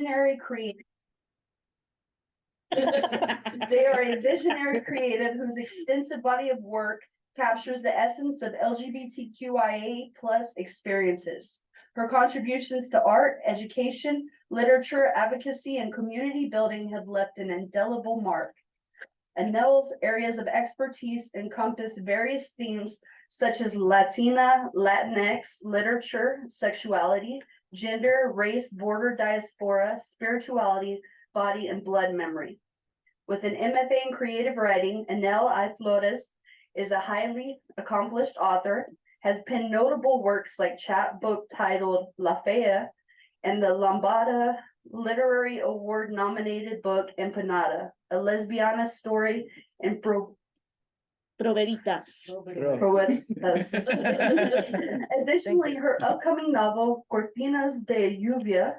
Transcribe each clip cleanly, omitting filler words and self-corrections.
visionary creative. They are a visionary creative whose extensive body of work captures the essence of LGBTQIA plus experiences. Her contributions to art, education, literature, advocacy, and community building have left an indelible mark. Anel's areas of expertise encompass various themes such as Latina, Latinx, literature, sexuality, gender, race, border diaspora, spirituality, body, and blood memory. With an M.F.A. in creative writing, Anel I. Flores is a highly accomplished author, has penned notable works like chapbook titled La Fea and the Lambada Literary Award nominated book Empanada, a lesbiana story in Proveritas. Additionally, her upcoming novel, Cortinas de Lluvia,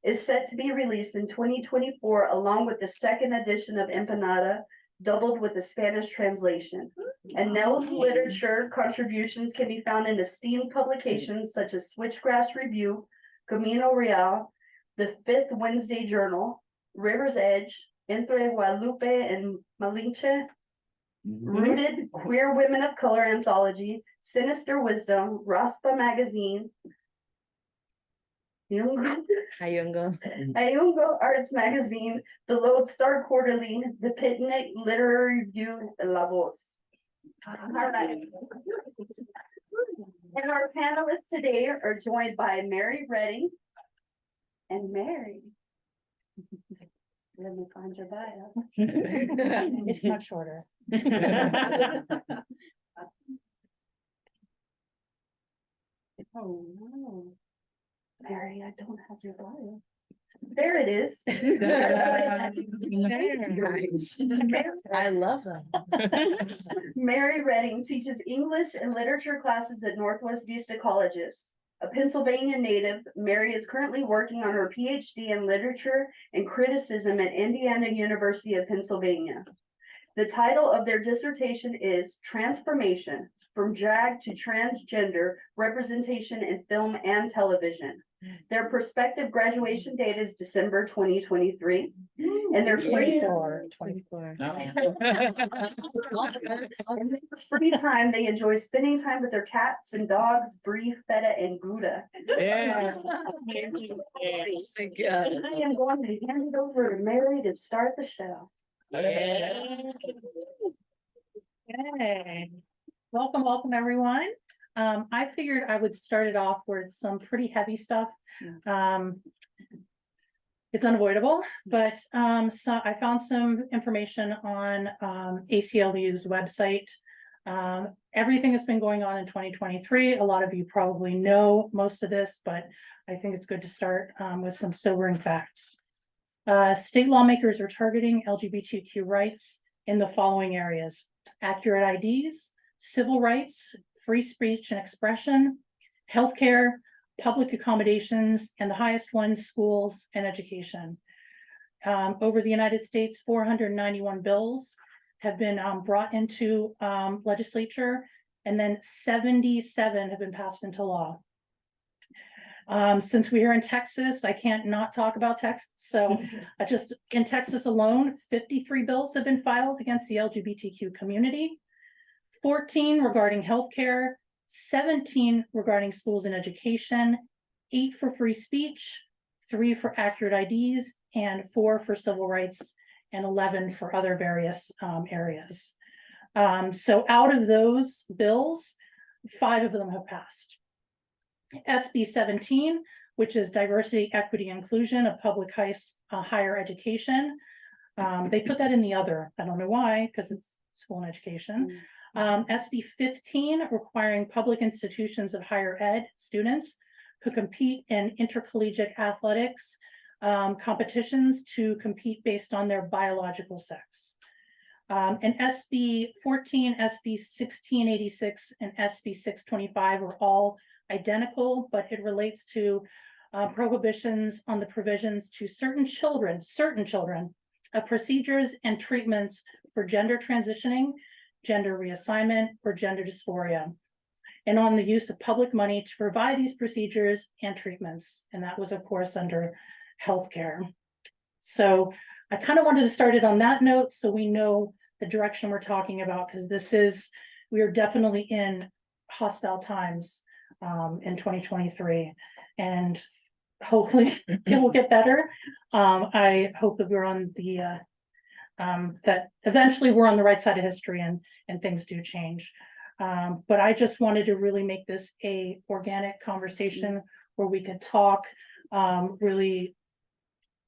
is set to be released in 2024, along with the second edition of Empanada, doubled with a Spanish translation. Anel's literature contributions can be found in esteemed publications such as Switchgrass Review, Camino Real, the Fifth Wednesday Journal, River's Edge, Entre Guadalupe and Malinche, Rooted, Queer Women of Color Anthology, Sinister Wisdom, Raspa Magazine, Ayungo Arts Magazine, the Lodestar Quarterly, the Picnic Literary Review, and La Voz. All right. And our panelists today are joined by Mary Redding and Mary. Let me find your bio. It's much shorter. Oh no. Mary, I don't have your bio. There it is. I love them. Mary Redding teaches English and literature classes at Northwest Vista Colleges. A Pennsylvania native, Mary is currently working on her PhD in literature and criticism at Indiana University of Pennsylvania. The title of their dissertation is Transformation from Drag to Transgender Representation in Film and Television. Their prospective graduation date is December 2023. And their free 24. free time, they enjoy spending time with their cats and dogs, Brie, Feta, and Gouda. Yeah. I am going to hand it over to Mary to start the show. Okay. Welcome, everyone. I figured I would start it off with some pretty heavy stuff. It's unavoidable, but so I found some information on ACLU's website. Everything that's been going on in 2023. A lot of you probably know most of this, but I think it's good to start with some sobering facts. State lawmakers are targeting LGBTQ rights in the following areas: accurate IDs, civil rights, free speech and expression, healthcare, public accommodations, and the highest ones, schools and education. Over the United States, 491 bills have been brought into legislature, and then 77 have been passed into law. Since we're in Texas, I can't not talk about Texas. So just in Texas alone, 53 bills have been filed against the LGBTQ community, 14 regarding healthcare, 17 regarding schools and education, 8 for free speech, 3 for accurate IDs, and 4 for civil rights, and 11 for other various areas. So out of those bills, 5 of them have passed. SB 17, which is diversity, equity, inclusion of public higher education. They put that in the other. I don't know why, because it's school and education. SB 15, requiring public institutions of higher ed students who compete in intercollegiate athletics competitions to compete based on their biological sex. And SB 14, SB 1686, and SB 625 are all identical, but it relates to prohibitions on the provisions to certain children of procedures and treatments for gender transitioning, gender reassignment, or gender dysphoria, and on the use of public money to provide these procedures and treatments. And that was, of course, under healthcare. So I kind of wanted to start it on that note so we know the direction we're talking about, because we are definitely in hostile times in 2023, and hopefully it will get better. I hope that we're on the that eventually we're on the right side of history and things do change. But I just wanted to really make this a organic conversation where we could talk really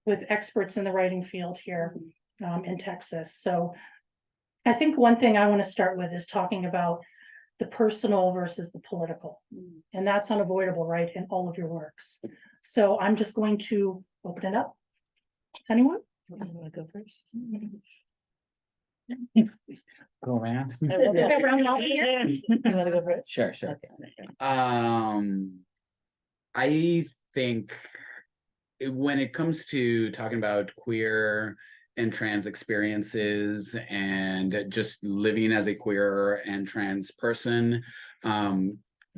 with experts in the writing field here in Texas. So I think one thing I want to start with is talking about the personal versus the political. And that's unavoidable, right, in all of your works. So I'm just going to open it up. Anyone? You wanna go first? Go around. Okay, round out here. You wanna go first? Sure, sure. Okay. I think when it comes to talking about queer and trans experiences and just living as a queer and trans person,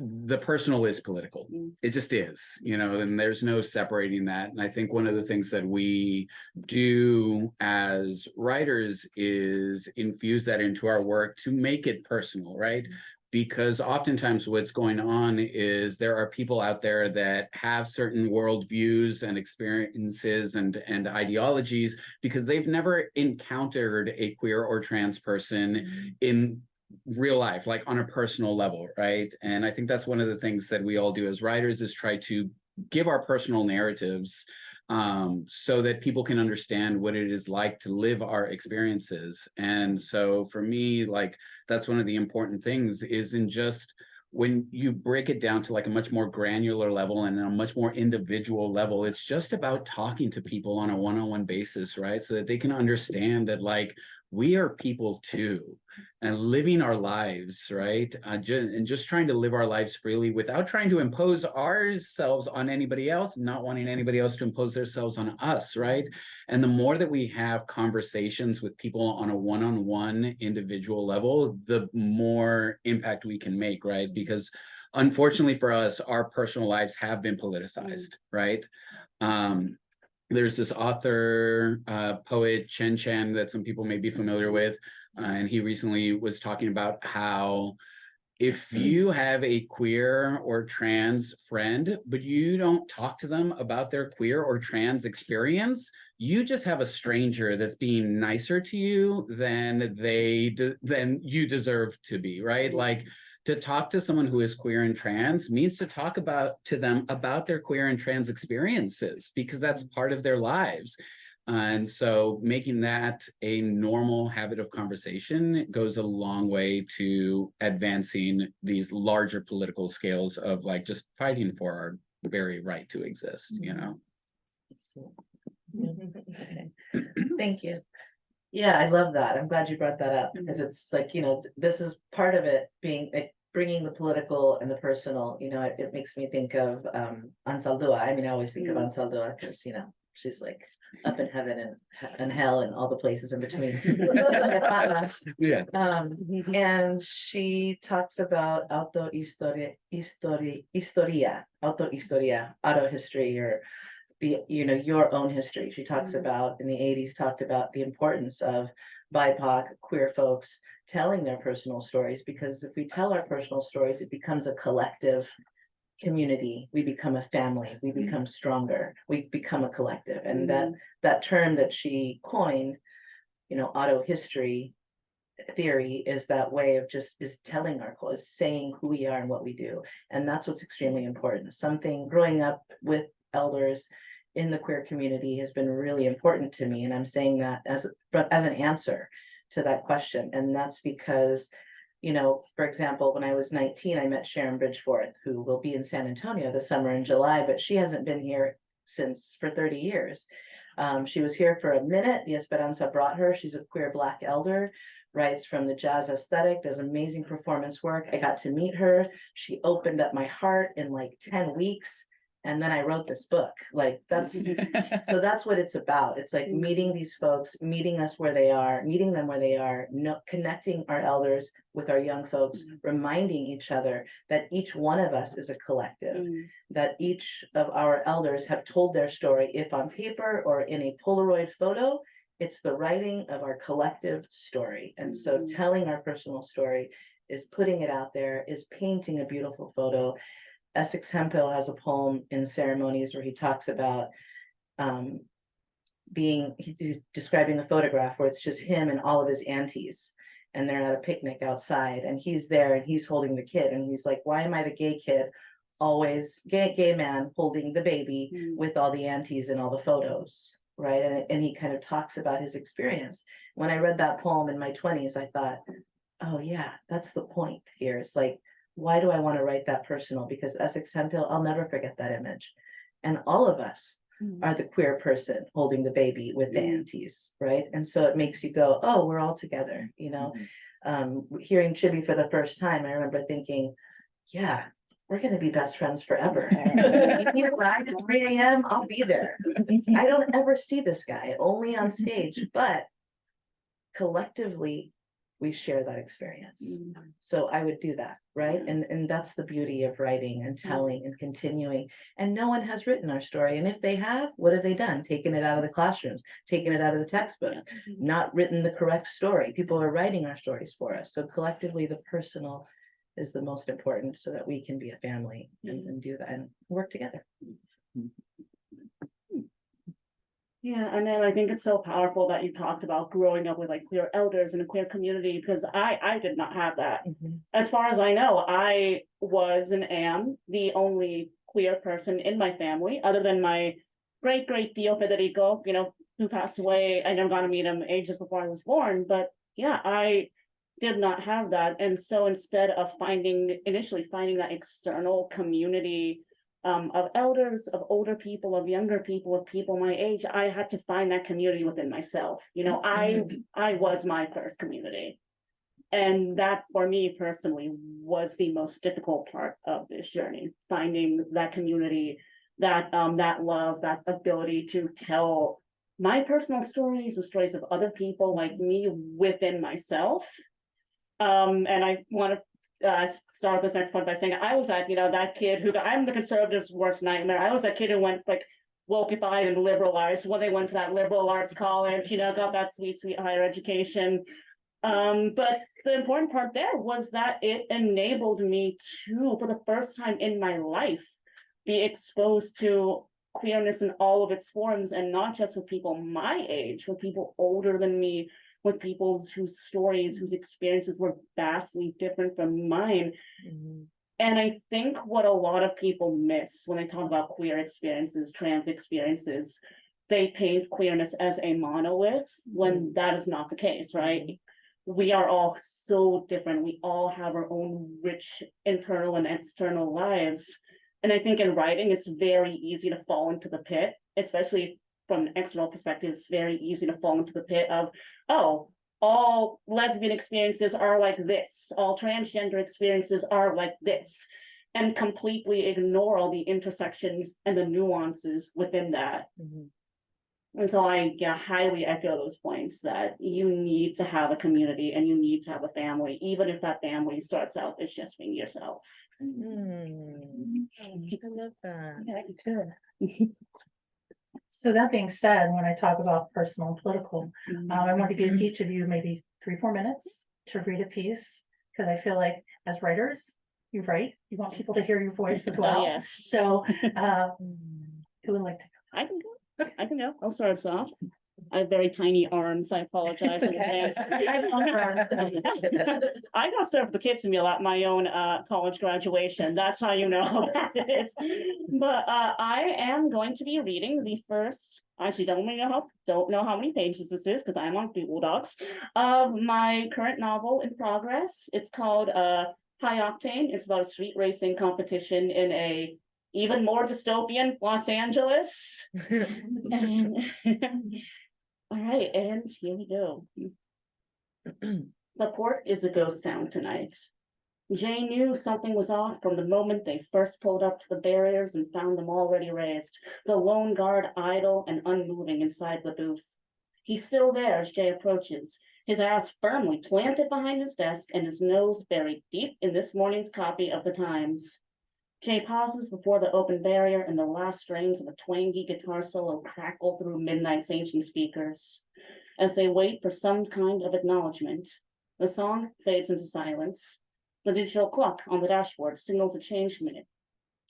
the personal is political. It just is, and there's no separating that. And I think one of the things that we do as writers is infuse that into our work to make it personal, right? Because oftentimes what's going on is there are people out there that have certain worldviews and experiences and ideologies because they've never encountered a queer or trans person in real life, like on a personal level, right? And I think that's one of the things that we all do as writers is try to give our personal narratives so that people can understand what it is like to live our experiences. And so for me, like, that's one of the important things is in just when you break it down to like a much more granular level and a much more individual level, it's just about talking to people on a one-on-one basis, right? So that they can understand that like, we are people too, and living our lives, right? And just trying to live our lives freely without trying to impose ourselves on anybody else, not wanting anybody else to impose themselves on us, right? And the more that we have conversations with people on a one-on-one individual level, the more impact we can make, right? Because unfortunately for us, our personal lives have been politicized, right? There's this author, poet, Chen Chen, that some people may be familiar with. And he recently was talking about how if you have a queer or trans friend, but you don't talk to them about their queer or trans experience, you just have a stranger that's being nicer to you than than you deserve to be, right? Like, to talk to someone who is queer and trans means to talk to them about their queer and trans experiences, because that's part of their lives. And so making that a normal habit of conversation goes a long way to advancing these larger political scales of like just fighting for our very right to exist, Okay. Thank you. Yeah, I love that. I'm glad you brought that up because it's like, this is part of it being like bringing the political and the personal, it makes me think of Ansaldúa. I mean, I always think of Ansaldúa because, she's like up in heaven and hell and all the places in between. Yeah. And she talks about auto historia, auto history, or your own history. She talks about in the 80s, talked about the importance of BIPOC queer folks telling their personal stories, because if we tell our personal stories, it becomes a collective community. We become a family, we become stronger, we become a collective. And that term that she coined, auto history theory, is that way of is telling our cause, saying who we are and what we do. And that's what's extremely important. Something growing up with elders in the queer community has been really important to me. And I'm saying that as an answer to that question. And that's because, for example, when I was 19, I met Sharon Bridgeforth, who will be in San Antonio this summer in July, but she hasn't been here for 30 years. She was here for a minute. The Esperanza brought her. She's a queer Black elder, writes from the jazz aesthetic, does amazing performance work. I got to meet her. She opened up my heart in like 10 weeks. and then I wrote this book. Like, that's, so that's what it's about. It's like meeting these folks, meeting us where they are, meeting them where they are, connecting our elders with our young folks, reminding each other that each one of us is a collective, that each of our elders have told their story, if on paper or in a Polaroid photo. It's the writing of our collective story. And so telling our personal story is putting it out there, is painting a beautiful photo. Essex Hemphill has a poem in Ceremonies where he talks about he's describing a photograph where it's just him and all of his aunties, and they're at a picnic outside, and he's there and he's holding the kid, and he's like, why am I the gay kid, always gay man holding the baby with all the aunties in all the photos, right? And he kind of talks about his experience. When I read that poem in my 20s, I thought, oh yeah, that's the point here. It's like, why do I want to write that personal? Because Essex Hemphill, I'll never forget that image. And all of us are the queer person holding the baby with the aunties, right? And so it makes you go, oh, we're all together, you know? Hearing Chibbi for the first time, I remember thinking, yeah, we're gonna be best friends forever. You need a ride at 3 a.m., I'll be there. I don't ever see this guy, only on stage, but collectively, we share that experience. So I would do that, right? And that's the beauty of writing and telling and continuing. And no one has written our story. And if they have, what have they done? Taken it out of the classrooms, taken it out of the textbooks, not written the correct story. People are writing our stories for us. So collectively, the personal is the most important, so that we can be a family and do that and work together. Yeah, and then I think it's so powerful that you talked about growing up with like queer elders in a queer community, because I did not have that. As far as I know, I was and am the only queer person in my family, other than my great Tio Federico, you know, who passed away. I never got to meet him ages before I was born, but yeah, I did not have that. And so instead of initially finding that external community of elders, of older people, of younger people, of people my age, I had to find that community within myself. You know, I was my first community. And that for me personally was the most difficult part of this journey, finding that community, that love, that ability to tell my personal stories, the stories of other people like me within myself. And I want to start this next part by saying I was that kid who I'm the conservatives' worst nightmare. I was that kid who went like wokeified and liberalized when they went to that liberal arts college, got that sweet higher education. But the important part there was that it enabled me to, for the first time in my life, be exposed to queerness in all of its forms, and not just with people my age, with people older than me, with people whose stories, whose experiences were vastly different from mine. And I think what a lot of people miss when they talk about queer experiences, trans experiences, they paint queerness as a monolith when that is not the case, right? We are all so different. We all have our own rich internal and external lives. And I think in writing, it's very easy to fall into the pit, especially from an external perspective. It's very easy to fall into the pit of, oh, all lesbian experiences are like this, all transgender experiences are like this, and completely ignore all the intersections and the nuances within that. And so I highly echo those points that you need to have a community and you need to have a family, even if that family starts out as just being yourself. I love that. Yeah, you too. So that being said, when I talk about personal and political, I want to give each of you maybe 3-4 minutes to read a piece, because I feel like as writers, you write, you want people to hear your voice as well. Yes. So who would like to? I can go. I can go. I'll start us off. I have very tiny arms. I apologize in advance. I got served the kids meal at my own college graduation. That's how you know how that is. But I am going to be reading the first. Actually, don't know how many pages this is because I'm on Google Docs of my current novel in progress. It's called High Octane. It's about a street racing competition in a even more dystopian Los Angeles. And all right, and here we go. The port is a ghost town tonight. Jay knew something was off from the moment they first pulled up to the barriers and found them already raised, the lone guard idle and unmoving inside the booth. He's still there as Jay approaches, his ass firmly planted behind his desk and his nose buried deep in this morning's copy of the Times. Jay pauses before the open barrier and the last strains of a twangy guitar solo crackle through Midnight's ancient speakers. As they wait for some kind of acknowledgement, the song fades into silence. The digital clock on the dashboard signals a change minute.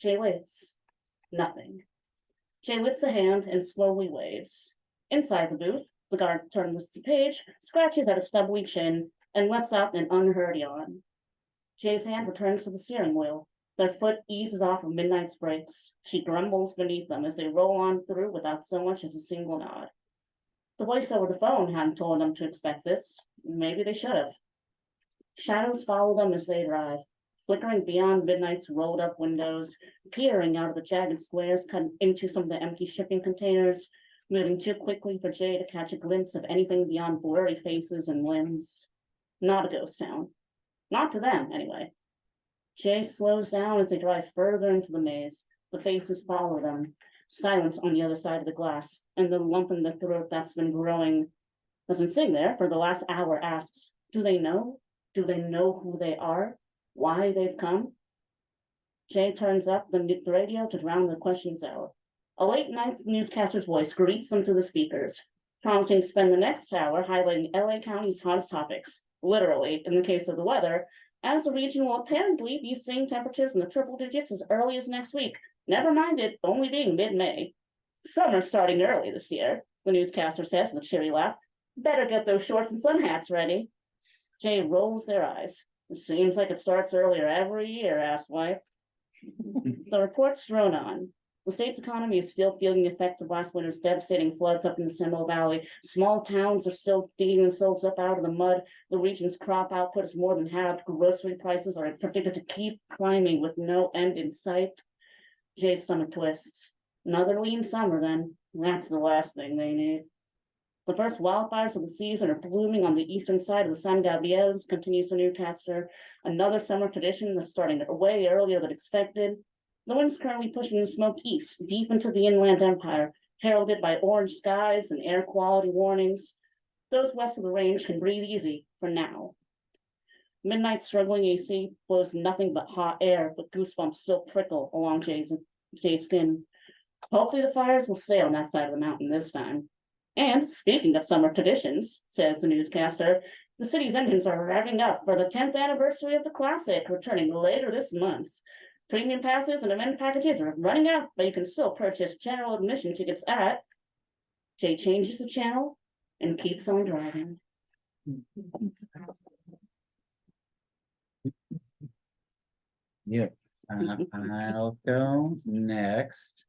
Jay waits. Nothing. Jay lifts a hand and slowly waves. Inside the booth, the guard turns the page, scratches at a stubbly chin, and lets out an unheard yawn. Jay's hand returns to the steering wheel. Their foot eases off of Midnight's brakes. She grumbles beneath them as they roll on through without so much as a single nod. The voice over the phone hadn't told them to expect this. Maybe they should have. Shadows follow them as they drive, flickering beyond Midnight's rolled up windows, peering out of the jagged squares cut into some of the empty shipping containers, moving too quickly for Jay to catch a glimpse of anything beyond blurry faces and limbs. Not a ghost town. Not to them, anyway. Jay slows down as they drive further into the maze. The faces follow them, silent on the other side of the glass, and the lump in the throat that's been growing, that's been sitting there for the last hour, asks, do they know? Do they know who they are? Why they've come? Jay turns up the radio to drown the questions out. A late night newscaster's voice greets them through the speakers, promising to spend the next hour highlighting LA County's hottest topics, literally, in the case of the weather, as the region will apparently be seeing temperatures in the triple digits as early as next week, never mind it only being mid-May. Summer's starting early this year, the newscaster says with a cheery laugh. Better get those shorts and sun hats ready. Jay rolls their eyes. It seems like it starts earlier every year, asswipe. The reports drone on. The state's economy is still feeling the effects of last winter's devastating floods up in the Seminole Valley. Small towns are still digging themselves up out of the mud. The region's crop output is more than halved. Grocery prices are predicted to keep climbing with no end in sight. Jay's stomach twists. Another lean summer, then. That's the last thing they need. The first wildfires of the season are blooming on the eastern side of the San Gabriels, continues the newscaster. Another summer tradition that's starting way earlier than expected. The wind's currently pushing the smoke east, deep into the inland empire, heralded by orange skies and air quality warnings. Those west of the range can breathe easy for now. Midnight's struggling AC blows nothing but hot air, but goosebumps still prickle along Jay's skin. Hopefully the fires will stay on that side of the mountain this time. And speaking of summer traditions, says the newscaster, the city's engines are revving up for the 10th anniversary of the classic, returning later this month. Premium passes and event packages are running out, but you can still purchase general admission tickets at. Jay changes the channel and keeps on driving. Yep, I'll go next.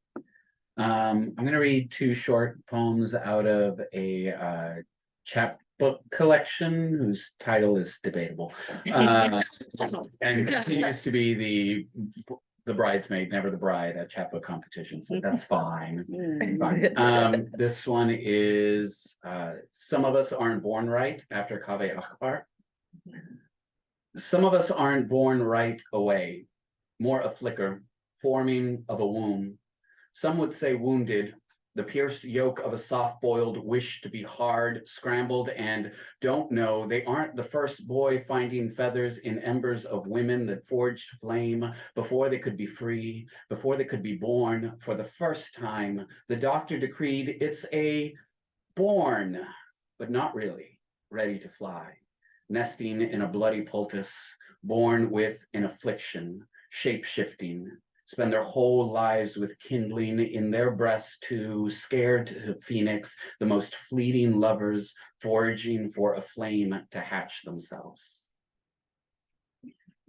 I'm gonna read two short poems out of a chapbook collection whose title is debatable. And continues to be the bridesmaid, never the bride at chapbook competitions, but that's fine. This one is Some of Us Aren't Born Right, after Kaveh Akbar. Some of us aren't born right away, more a flicker, forming of a womb. Some would say wounded, the pierced yolk of a soft-boiled wish to be hard, scrambled, and don't know they aren't the first boy finding feathers in embers of women that forged flame before they could be free, before they could be born. For the first time, the doctor decreed it's a born, but not really, ready to fly, nesting in a bloody poultice, born with an affliction, shape-shifting, spend their whole lives with kindling in their breasts to scared to phoenix, the most fleeting lovers foraging for a flame to hatch themselves.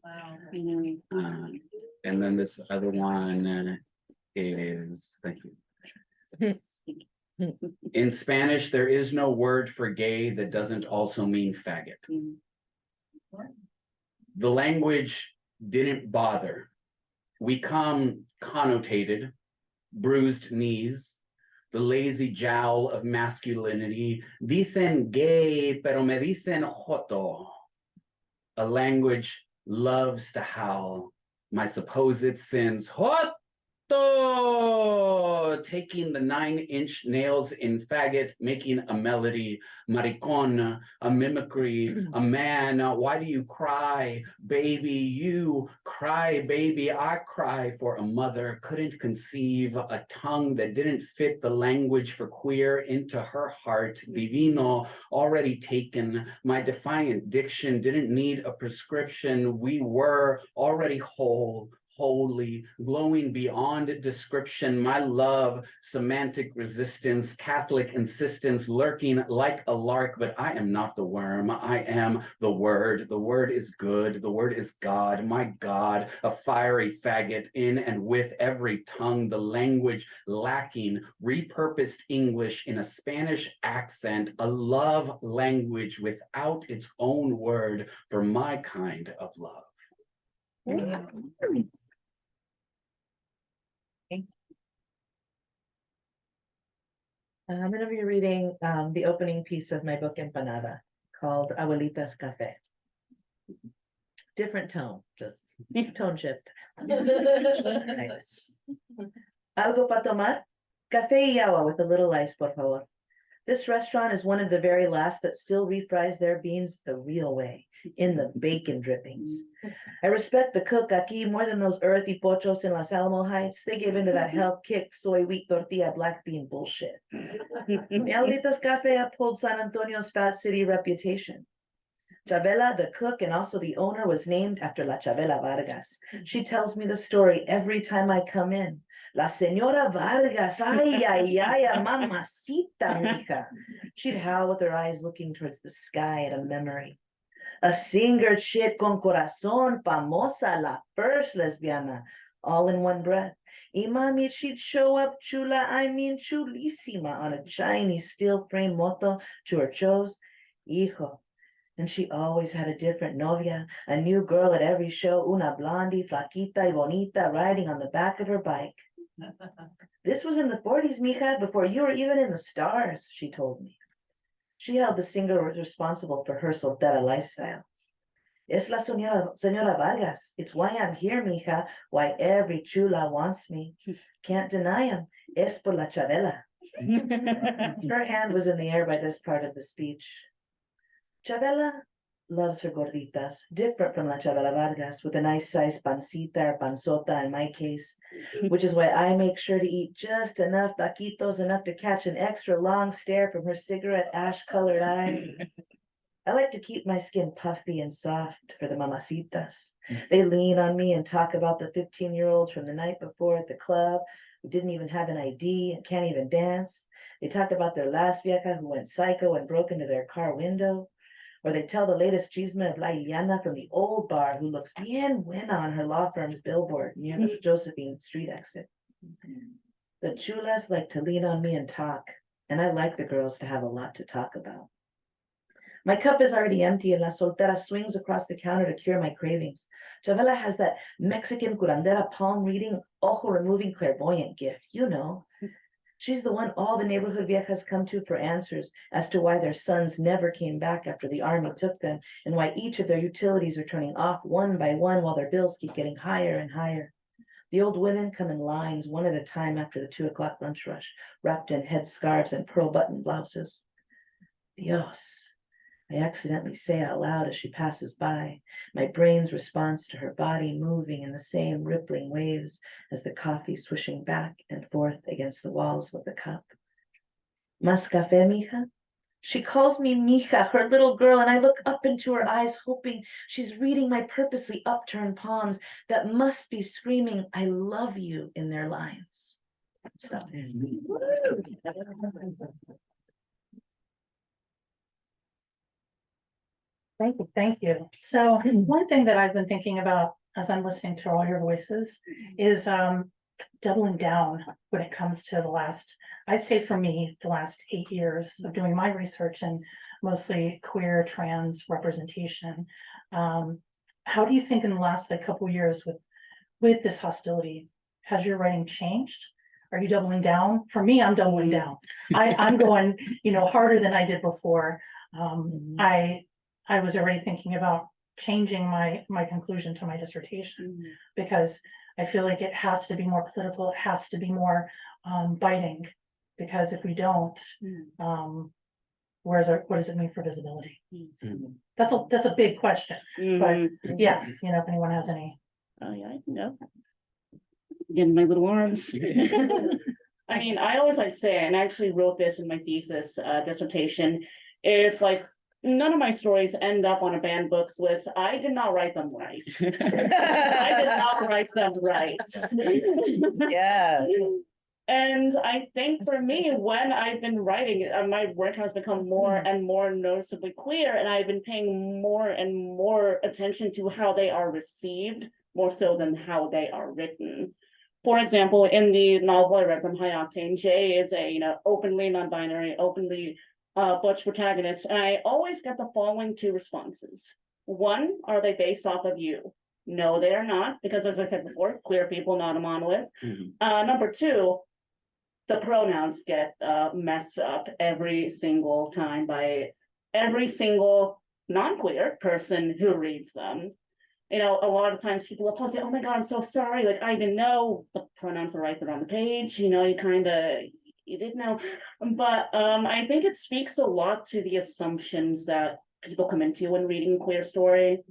Wow. And then this other one is, thank you. In Spanish, there is no word for gay that doesn't also mean faggot. The language didn't bother. We come connotated, bruised knees, the lazy jowl of masculinity. Dicen gay, pero me dicen joto. A language loves to howl. My supposed sins, taking the 9-inch nails in faggot, making a melody, maricon, a mimicry, a man. Why do you cry, baby? You cry, baby. I cry for a mother, couldn't conceive a tongue that didn't fit the language for queer into her heart. Divino, already taken. My defiant diction didn't need a prescription. We were already whole. Holy, glowing beyond description, my love, semantic resistance, Catholic insistence, lurking like a lark, but I am not the worm, I am the word. The word is good, the word is God, my God, a fiery faggot in and with every tongue, the language lacking, repurposed English in a Spanish accent, a love language without its own word for my kind of love. I'm going to be reading the opening piece of my book Empanada called Abuelita's Café. Different tone, just tone shift. Algo para tomar? Café y agua with a little ice, por favor. This restaurant is one of the very last that still refries their beans the real way, in the bacon drippings. I respect the cook aquí more than those earthy pochos in Los Alamo Heights. They gave into that health kick, soy wheat tortilla, black bean bullshit. Mi Abuelita's Cafe upholds San Antonio's fat city reputation. Chabela, the cook and also the owner, was named after La Chabela Vargas. She tells me the story every time I come in. La Señora Vargas, ay, ay, ay, mamacita, mija. She'd howl with her eyes looking towards the sky at a memory. A singer chick con corazón, famosa, la first lesbiana, all in one breath. Y mami, she'd show up chula, I mean chulísima, on a Chinese steel frame moto to her shows. Hijo. And she always had a different novia, a new girl at every show, una blondie, flaquita y bonita, riding on the back of her bike. This was in the 40s, mija, before you were even in the stars, she told me. She held the singer was responsible for her soltera lifestyle. Es la señora Vargas. It's why I'm here, mija, why every chula wants me. Can't deny him. Es por la Chabela. Her hand was in the air by this part of the speech. Chabela loves her gorditas, different from La Chabela Vargas, with a nice size pancita or panzota in my case, which is why I make sure to eat just enough taquitos, enough to catch an extra long stare from her cigarette ash-colored eyes. I like to keep my skin puffy and soft for the mamacitas. They lean on me and talk about the 15-year-olds from the night before at the club who didn't even have an ID and can't even dance. They talk about their last vieja who went psycho and broke into their car window. Or they tell the latest chisme of La Iliana from the old bar who looks bien buena on her law firm's billboard near the Josephine Street exit. The chulas like to lean on me and talk, and I like the girls to have a lot to talk about. My cup is already empty and La Soltera swings across the counter to cure my cravings. Chavela has that Mexican curandera palm reading, ojo removing clairvoyant gift, you know. She's the one all the neighborhood viejas come to for answers as to why their sons never came back after the army took them and why each of their utilities are turning off one by one while their bills keep getting higher and higher. The old women come in lines one at a time after the 2 o'clock lunch rush, wrapped in head scarves and pearl button blouses. Dios, I accidentally say out loud as she passes by, my brain's response to her body moving in the same rippling waves as the coffee swishing back and forth against the walls of the cup. Mas café, mija? She calls me mija, her little girl, and I look up into her eyes, hoping she's reading my purposely upturned palms that must be screaming, I love you in their lines. Stop. Thank you, thank you. So one thing that I've been thinking about as I'm listening to all your voices is doubling down when it comes to the last, I'd say for me, the last 8 years of doing my research and mostly queer trans representation. How do you think in the last couple of years with this hostility, has your writing changed? Are you doubling down? For me, I'm doubling down. I'm going, harder than I did before. I was already thinking about changing my conclusion to my dissertation, because I feel like it has to be more political, it has to be more biting, because if we don't, what does it mean for visibility? That's a big question, but yeah, if anyone has any. Oh, yeah, I can go. Getting my little arms. I mean, I always like to say, and I actually wrote this in my thesis dissertation, if like none of my stories end up on a banned books list, I did not write them right. I did not write them right. Yeah. And I think for me, when I've been writing, my work has become more and more noticeably queer, and I've been paying more and more attention to how they are received, more so than how they are written. For example, in the novel I read from High Octane, Jay is a openly non-binary, openly butch protagonist, and I always get the following two responses. One, are they based off of you? No, they are not, because as I said before, queer people, not a monolith. Number two, the pronouns get messed up every single time by every single non-queer person who reads them. A lot of times people will say, oh my God, I'm so sorry. Like, I didn't know the pronouns are right there on the page. You didn't know. But I think it speaks a lot to the assumptions that people come into when reading a queer story,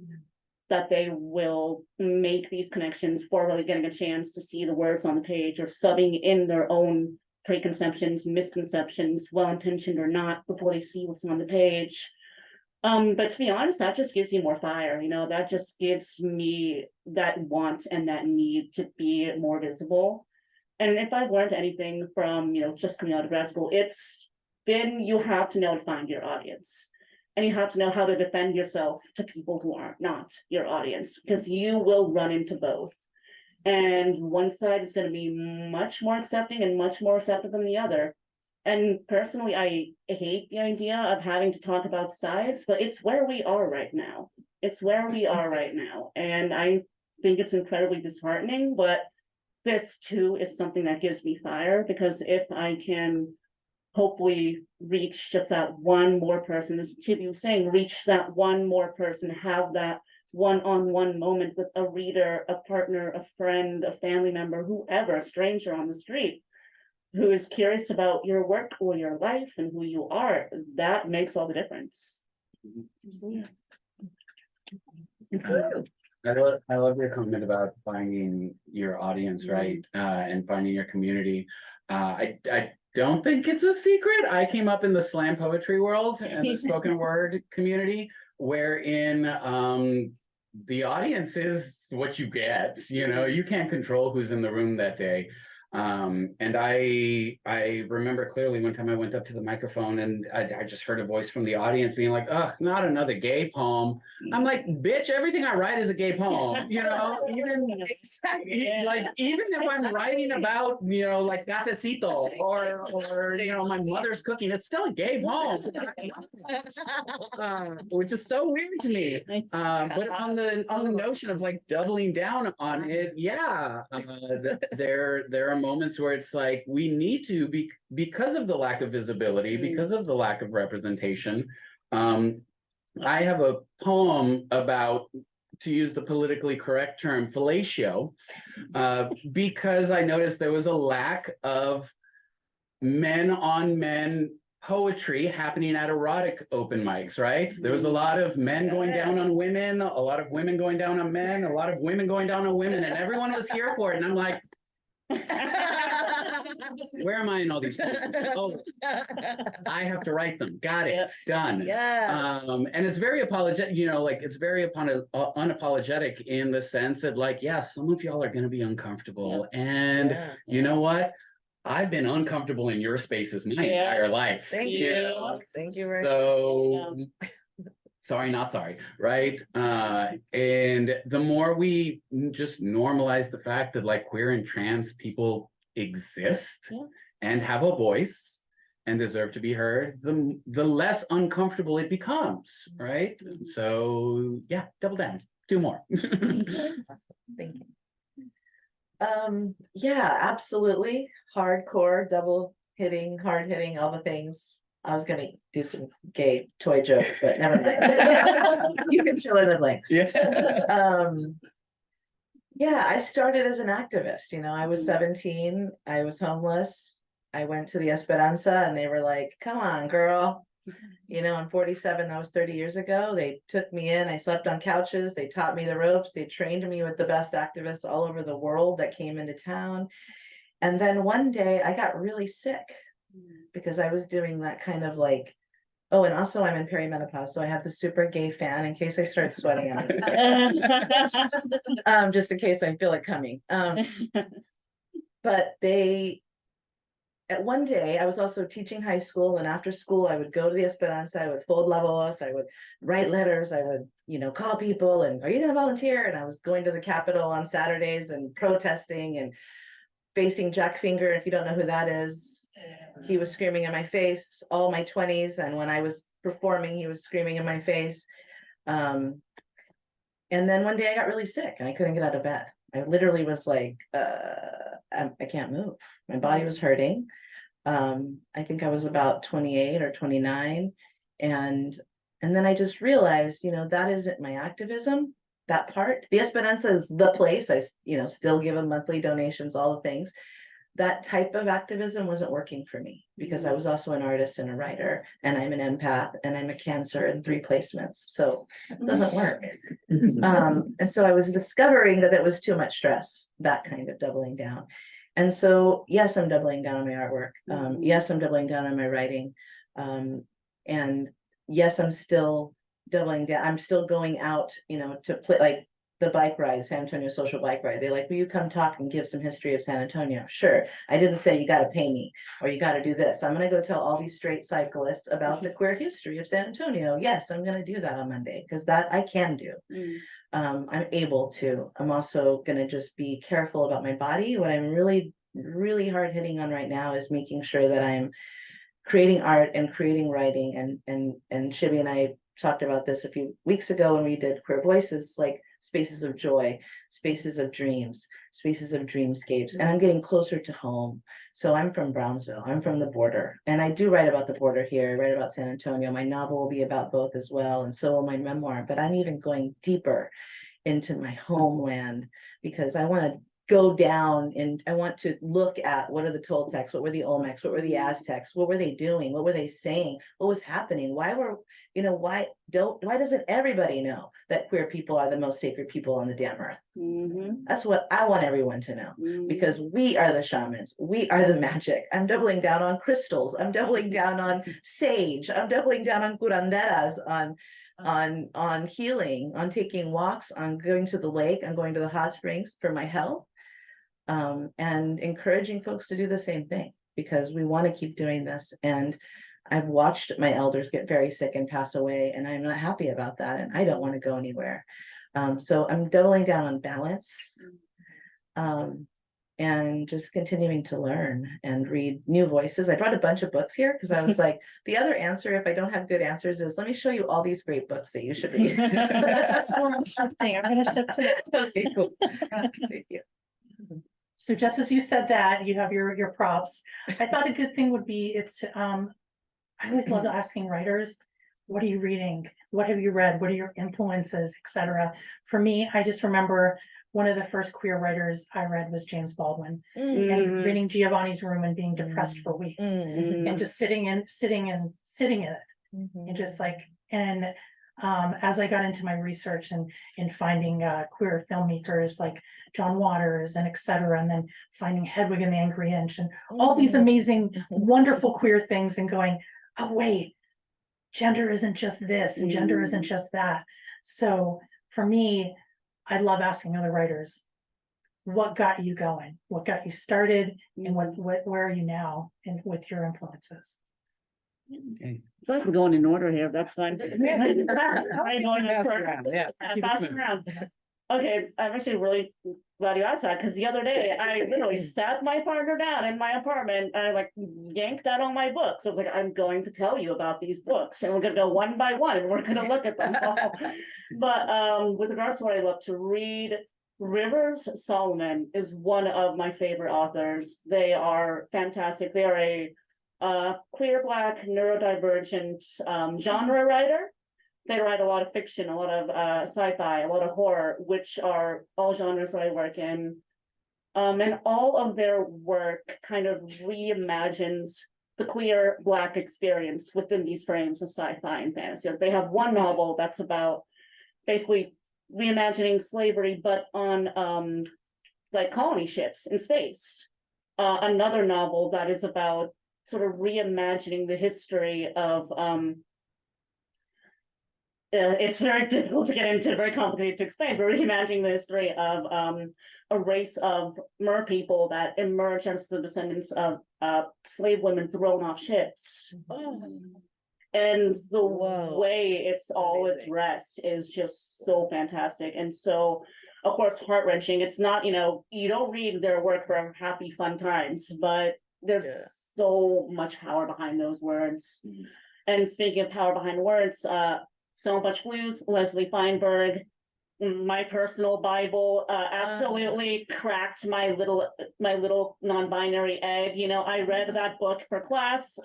that they will make these connections before really getting a chance to see the words on the page, or subbing in their own preconceptions, misconceptions, well-intentioned or not, before they see what's on the page. But to be honest, that just gives you more fire, that just gives me that want and that need to be more visible. And if I've learned anything from, just coming out of grad school, it's been, you have to know to find your audience. And you have to know how to defend yourself to people who are not your audience, because you will run into both. And one side is going to be much more accepting and much more receptive than the other. And personally, I hate the idea of having to talk about sides, but it's where we are right now. It's where we are right now. And I think it's incredibly disheartening, but this too is something that gives me fire, because if I can hopefully reach just that one more person, as Chibbi was saying, reach that one more person, have that one-on-one moment with a reader, a partner, a friend, a family member, whoever, a stranger on the street, who is curious about your work or your life and who you are, that makes all the difference. I love your comment about finding your audience, right? And finding your community. I don't think it's a secret. I came up in the slam poetry world and the spoken word community, wherein the audience is what you get. You can't control who's in the room that day. And I remember clearly one time I went up to the microphone and I just heard a voice from the audience being like, "Ugh, not another gay poem." I'm like, "Bitch, everything I write is a gay poem." Even if I'm writing about, like cafecito or my mother's cooking, it's still a gay poem. Which is so weird to me. But on the notion of like doubling down on it, yeah, there are moments where it's like we need to be, because of the lack of visibility, because of the lack of representation. I have a poem about, to use the politically correct term, fellatio, because I noticed there was a lack of men on men poetry happening at erotic open mics, right? There was a lot of men going down on women, a lot of women going down on men, a lot of women going down on women, and everyone was here for it. And I'm like, where am I in all these poems? Oh, I have to write them. Got it. Done. Yeah. And it's very apologetic, it's very unapologetic in the sense that, like, yeah, some of y'all are going to be uncomfortable. And you know what? I've been uncomfortable in your spaces my entire life. Thank you. Thank you very much. So sorry, not sorry, right? And the more we just normalize the fact that like queer and trans people exist and have a voice and deserve to be heard, the less uncomfortable it becomes, right? So yeah, double down, do more. Thank you. Yeah, absolutely. Hardcore, double hitting, hard hitting, all the things. I was gonna do some gay toy joke, but never mind. You can fill in the blanks. Yeah, I started as an activist, I was 17, I was homeless. I went to the Esperanza and they were like, come on, girl. I'm 47, that was 30 years ago. They took me in, I slept on couches, they taught me the ropes, they trained me with the best activists all over the world that came into town. And then one day I got really sick because I was doing that kind of like, oh, and also I'm in perimenopause, so I have the super gay fan in case I start sweating on it. Just in case I feel it coming. But at one day, I was also teaching high school, and after school, I would go to the Esperanza, I would fold la voz, I would write letters, I would, call people and, are you gonna volunteer? And I was going to the Capitol on Saturdays and protesting and facing Jack Finger. If you don't know who that is, he was screaming in my face all my 20s. And when I was performing, he was screaming in my face. And then one day I got really sick and I couldn't get out of bed. I literally was like, I can't move. My body was hurting. I think I was about 28 or 29. And then I just realized, that isn't my activism, that part. The Esperanza is the place. I, still give them monthly donations, all the things. That type of activism wasn't working for me because I was also an artist and a writer, and I'm an empath, and I'm a Cancer in 3 placements. So it doesn't work. And so I was discovering that it was too much stress, that kind of doubling down. And so, yes, I'm doubling down on my artwork. Yes, I'm doubling down on my writing. And yes, I'm still doubling down. I'm still going out, to play like the bike ride, San Antonio social bike ride. They're like, will you come talk and give some history of San Antonio? Sure. I didn't say you got to pay me or you got to do this. I'm going to go tell all these straight cyclists about the queer history of San Antonio. Yes, I'm going to do that on Monday because that I can do. I'm able to. I'm also going to just be careful about my body. What I'm really, really hard hitting on right now is making sure that I'm creating art and creating writing. And Chibbi and I talked about this a few weeks ago when we did Queer Voices, like spaces of joy, spaces of dreams, spaces of dreamscapes. And I'm getting closer to home. So I'm from Brownsville. I'm from the border. And I do write about the border here. I write about San Antonio. My novel will be about both as well. And so will my memoir. But I'm even going deeper into my homeland because I want to go down and I want to look at what are the Toltecs, what were the Olmecs, what were the Aztecs, what were they doing, what were they saying, what was happening, why doesn't everybody know that queer people are the most sacred people on the damn earth? That's what I want everyone to know, because we are the shamans, we are the magic. I'm doubling down on crystals, I'm doubling down on sage, I'm doubling down on curanderas, on healing, on taking walks, on going to the lake, on going to the hot springs for my health. And encouraging folks to do the same thing because we want to keep doing this. And I've watched my elders get very sick and pass away, and I'm not happy about that. And I don't want to go anywhere. So I'm doubling down on balance, and just continuing to learn and read new voices. I brought a bunch of books here because I was like, the other answer, if I don't have good answers, is let me show you all these great books that you should read. Something I'm going to ship to that. Okay, cool. Thank you. So just as you said that, you have your props. I thought a good thing would be I always love asking writers, what are you reading? What have you read? What are your influences, etc. For me, I just remember one of the first queer writers I read was James Baldwin, and reading Giovanni's Room and being depressed for weeks, and just sitting in it, and just like, and as I got into my research and finding queer filmmakers like John Waters and etc., and then finding Hedwig and the Angry Inch and all these amazing, wonderful queer things, and going, oh wait, gender isn't just this and gender isn't just that. So for me, I love asking other writers, what got you going? What got you started? And where are you now and with your influences? Okay. I feel like we're going in order here. That's fine. Pass around. Okay, I'm actually really glad you asked that because the other day I literally sat my partner down in my apartment and I like yanked out all my books. I was like, I'm going to tell you about these books and we're gonna go one by one and we're gonna look at them all. But with regards to what I love to read, Rivers Solomon is one of my favorite authors. They are fantastic. They are queer, Black, neurodivergent genre writer. They write a lot of fiction, a lot of sci-fi, a lot of horror, which are all genres that I work in. And all of their work kind of reimagines the queer Black experience within these frames of sci-fi and fantasy. They have one novel that's about basically reimagining slavery, but on like colony ships in space. Another novel that is about sort of reimagining the history of it's very difficult to get into, very complicated to explain, but reimagining the history of a race of mer people that emerge as the descendants of slave women thrown off ships. And the Whoa. way it's all amazing. addressed is just so fantastic. And so, of course, heart-wrenching. It's not, you know, you don't read their work for happy, fun times, but there's Yeah. so much power behind those words. Mhm. And speaking of power behind words, So Much Blues, Leslie Feinberg, my personal Bible, absolutely cracked my little non-binary egg. You know, I read that book for class,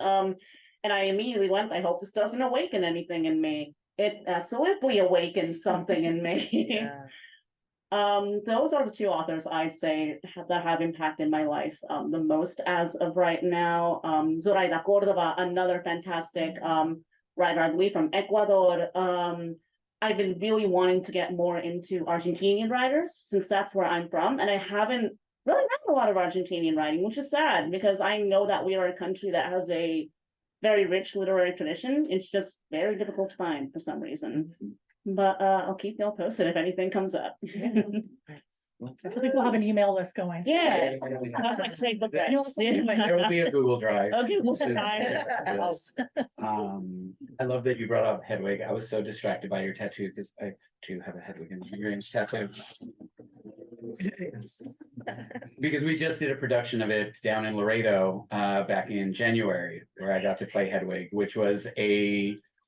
and I immediately went, I hope this doesn't awaken anything in me. It absolutely awakened something in me. Yeah. Those are the two authors I'd say that have impacted my life the most as of right now. Zoraida Cordova, another fantastic writer, I believe from Ecuador. I've been really wanting to get more into Argentinian writers since that's where I'm from, and I haven't really read a lot of Argentinian writing, which is sad because I know that we are a country that has a very rich literary tradition. It's just very difficult to find for some reason. But I'll keep y'all posted if anything comes up. I feel like we'll have an email list going. Yeah. That's like trade book rights. There will be a Google Drive. Okay, we'll soon. try. Yes. I love that you brought up Hedwig. I was so distracted by your tattoo because I too have a Hedwig in the earrings tattoo. Because we just did a production of it down in Laredo back in January, where I got to play Hedwig, which was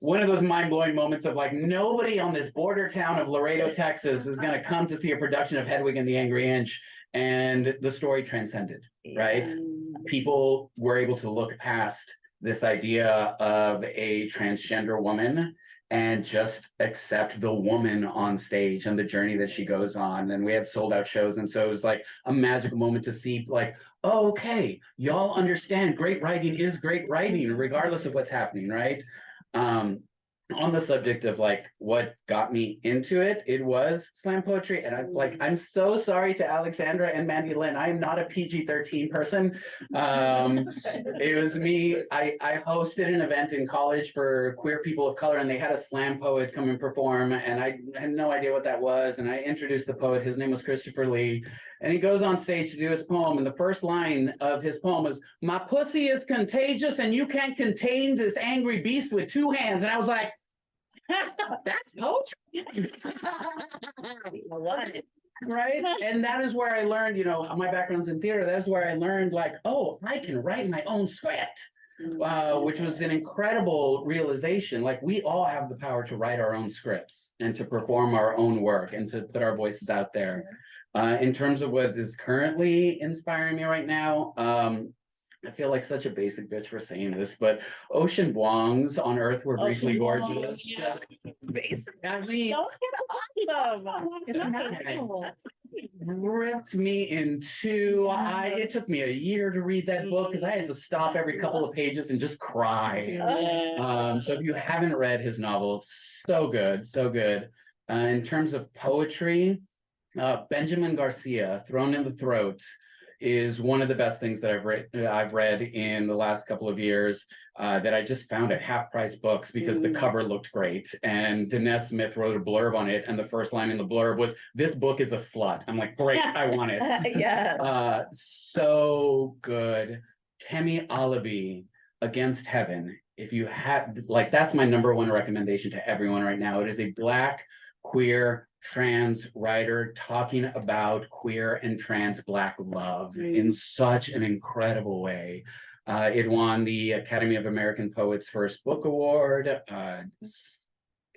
one of those mind-blowing moments of like, nobody on this border town of Laredo, Texas is going to come to see a production of Hedwig and the Angry Inch, and the story transcended, right? People were able to look past this idea of a transgender woman and just accept the woman on stage and the journey that she goes on. And we had sold out shows. And so it was like a magical moment to see like, oh, okay, y'all understand great writing is great writing, regardless of what's happening, right? On the subject of like what got me into it, it was slam poetry. And I'm so sorry to Alexandra and Mandy Lynn. I am not a PG-13 person. It was me. I hosted an event in college for queer people of color, and they had a slam poet come and perform, and I had no idea what that was. And I introduced the poet. His name was Christopher Lee. And he goes on stage to do his poem, and the first line of his poem was, "My pussy is contagious, and you can't contain this angry beast with two hands." And I was like, that's poetry. I want it. Right? And that is where I learned, you know, my background's in theater. That's where I learned like, oh, I can write my own script, which was an incredible realization. Like we all have the power to write our own scripts and to perform our own work and to put our voices out there. In terms of what is currently inspiring me right now, I feel like such a basic bitch for saying this, but Ocean Vuong's On Earth We're Briefly Ocean Vuong, Gorgeous. yes. Basic. I mean, Awesome. It's magical. ripped me in two. It took me a year to read that book because I had to stop every couple of pages and just cry. So if you haven't read his novel, so good, so good. In terms of poetry, Benjamin Garcia, Thrown in the Throat, is one of the best things that I've read in the last couple of years, that I just found at half price books because the cover looked great. And Dinesh Smith wrote a blurb on it, and the first line in the blurb was, "This book is a slut." I'm like, great, I want it. Yeah. So good. Kemi Alabi, Against Heaven. If you have, like, that's my number one recommendation to everyone right now. It is a Black, queer, trans writer talking about queer and trans Black love in such an incredible way. It won the Academy of American Poets First Book Award. Kemi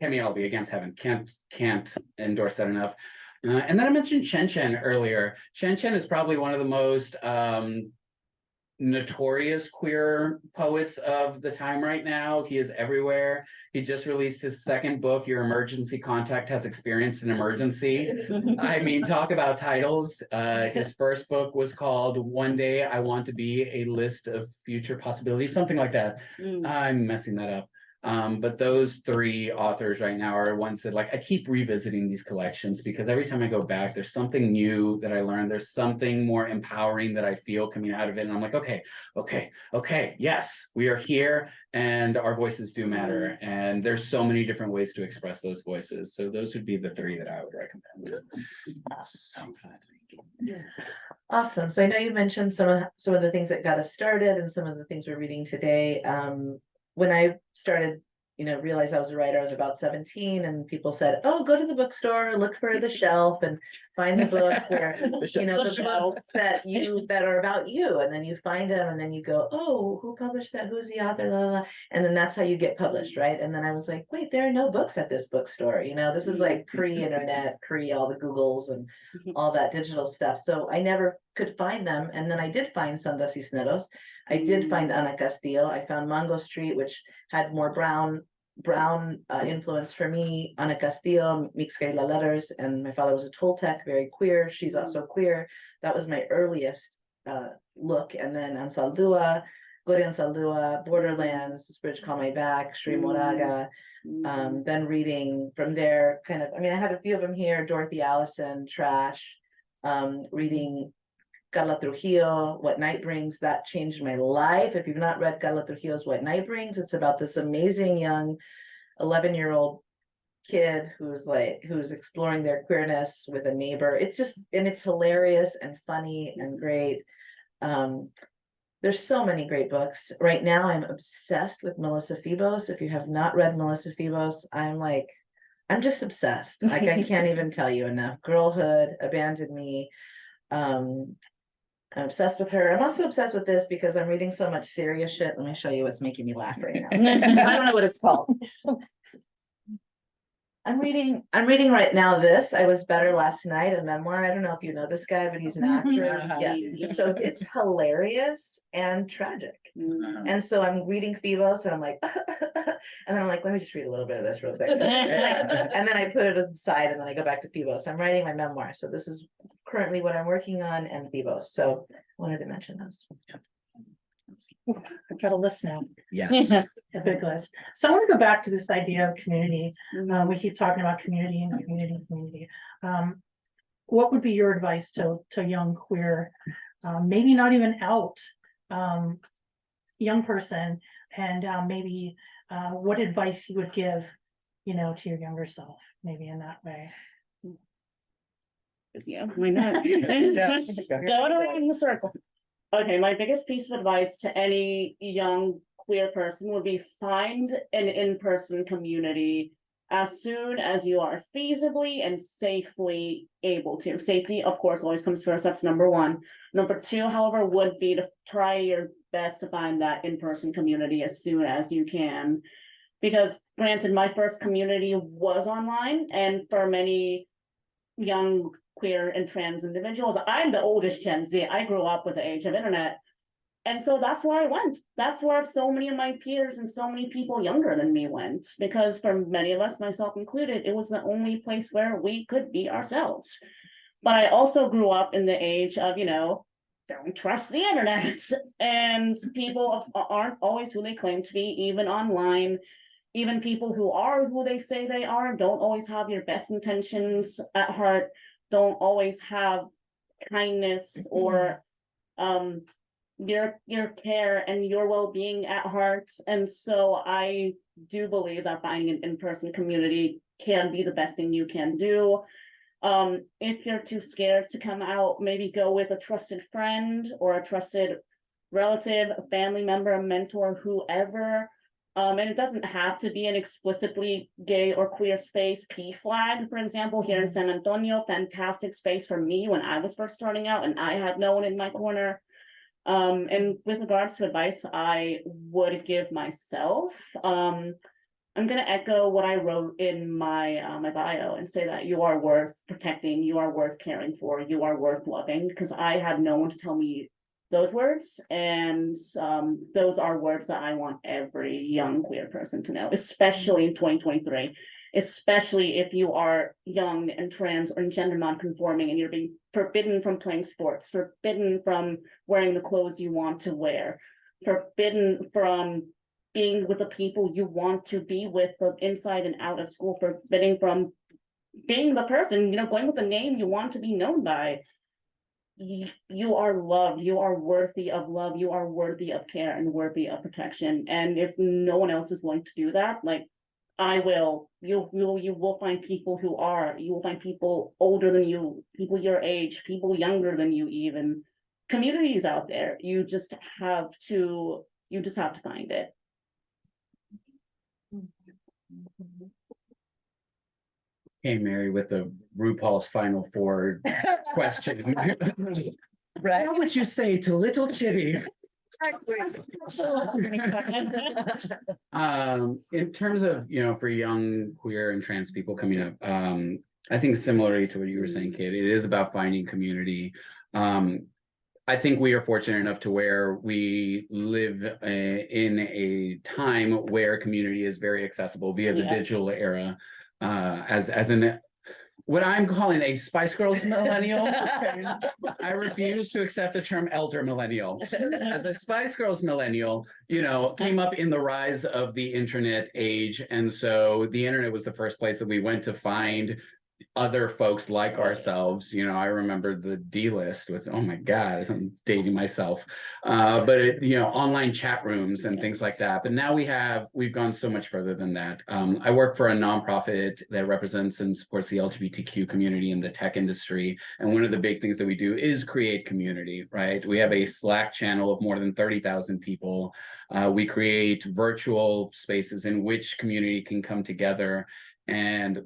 Alabi, Against Heaven. Can't endorse that enough. And then I mentioned Chen Chen earlier. Chen Chen is probably one of the most notorious queer poets of the time right now. He is everywhere. He just released his second book, Your Emergency Contact Has Experienced an Emergency. I mean, talk about titles. His first book was called One Day I Want to Be, a List of Future Possibilities, something like that. I'm messing that up. But those three authors right now are ones that like I keep revisiting these collections because every time I go back, there's something new that I learned. There's something more empowering that I feel coming out of it. And I'm like, okay, yes, we are here and our voices do matter. And there's so many different ways to express those voices. So those would be the three that I would recommend. So glad. Awesome. So I know you mentioned some of the things that got us started and some of the things we're reading today. When I started, realized I was a writer, I was about 17, and people said, "Oh, go to the bookstore, look for the shelf, and find the book where the books that are about you." And then you find them, and then you go, "Oh, who published that? Who's the author?" La, la, la. And then that's how you get published, right? And then I was like, "Wait, there are no books at this bookstore." This is like pre-internet, pre all the Googles and all that digital stuff. So I never could find them. And then I did find Santa Cisneros. I did find Ana Castillo. I found Mango Street, which had more brown influence for me. Ana Castillo, Mixqueila letters, and my father was a Toltec, very queer. She's also queer. That was my earliest look. And then Ansaldúa, Gloria Ansaldúa, Borderlands, This Bridge Called My Back, Sri Moraga. Then reading from there, I have a few of them here. Dorothy Allison, Trash. Reading Carla Trujillo, What Night Brings. That changed my life. If you've not read Carla Trujillo's What Night Brings, it's about this amazing young 11-year-old kid who's exploring their queerness with a neighbor. It's hilarious and funny and great. There's so many great books. Right now I'm obsessed with Melissa Febos. If you have not read Melissa Febos, I'm just obsessed. I can't even tell you enough. Girlhood, Abandoned Me. I'm obsessed with her. I'm also obsessed with this because I'm reading so much serious shit. Let me show you what's making me laugh right now. I don't know what it's called. I'm reading right now this. I Was Better Last Night, a memoir. I don't know if you know this guy, but he's an actor. Yeah. So it's hilarious and tragic. And so I'm reading Febos and I'm like, and then I'm like, let me just read a little bit of this real quick. And then I put it aside and then I go back to Febos. I'm writing my memoir. So this is currently what I'm working on and Febos. So I wanted to mention those. I've got a list now. Yes. A big list. So I want to go back to this idea of community. We keep talking about community and community. What would be your advice to young queer, maybe not even out, young person, and maybe what advice you would give, to your younger self, maybe in that way? Yeah, why not? Going around in the circle. Okay, my biggest piece of advice to any young queer person would be find an in-person community as soon as you are feasibly and safely able to. Safety, of course, always comes first. That's number one. Number two, however, would be to try your best to find that in-person community as soon as you can. Because granted, my first community was online, and for many young queer and trans individuals, I'm the oldest Gen Z. I grew up with the age of internet. And so that's where I went. That's where so many of my peers and so many people younger than me went, because for many of us, myself included, it was the only place where we could be ourselves. But I also grew up in the age of, don't trust the internet. And people aren't always who they claim to be, even online. Even people who are who they say they are don't always have your best intentions at heart, don't always have kindness or your care and your well-being at heart. And so I do believe that finding an in-person community can be the best thing you can do. If you're too scared to come out, maybe go with a trusted friend or a trusted relative, a family member, a mentor, whoever. And it doesn't have to be an explicitly gay or queer space. PFLAG, for example, here in San Antonio, fantastic space for me when I was first starting out and I had no one in my corner. And with regards to advice I would give myself, I'm going to echo what I wrote in my my bio and say that you are worth protecting, you are worth caring for, you are worth loving, because I had no one to tell me those words. And those are words that I want every young queer person to know, especially in 2023. Especially if you are young and trans or gender non-conforming and you're being forbidden from playing sports, forbidden from wearing the clothes you want to wear, forbidden from being with the people you want to be with, from inside and out of school, forbidden from being the person, going with the name you want to be known by. You are loved, you are worthy of love, you are worthy of care and worthy of protection. And if no one else is willing to do that, like I will, you will find people you will find people older than you, people your age, people younger than you, even communities out there. You just have to find it. Hey, Mary, with the RuPaul's Final Four question. Right. What would you say to little Chibbi? In terms of, for young queer and trans people coming up, I think similarly to what you were saying, Kate, it is about finding community. I think we are fortunate enough to where we live in a time where community is very accessible via the digital era, as an what I'm calling a Spice Girls millennial. I refuse to accept the term elder millennial. As a Spice Girls millennial, came up in the rise of the internet age. And so the internet was the first place that we went to find other folks like ourselves. I remember the D list with, oh my God, I'm dating myself. But online chat rooms and things like that. But now we've gone so much further than that. I work for a nonprofit that represents and supports the LGBTQ community in the tech industry. And one of the big things that we do is create community, right? We have a Slack channel of more than 30,000 people. We create virtual spaces in which community can come together. And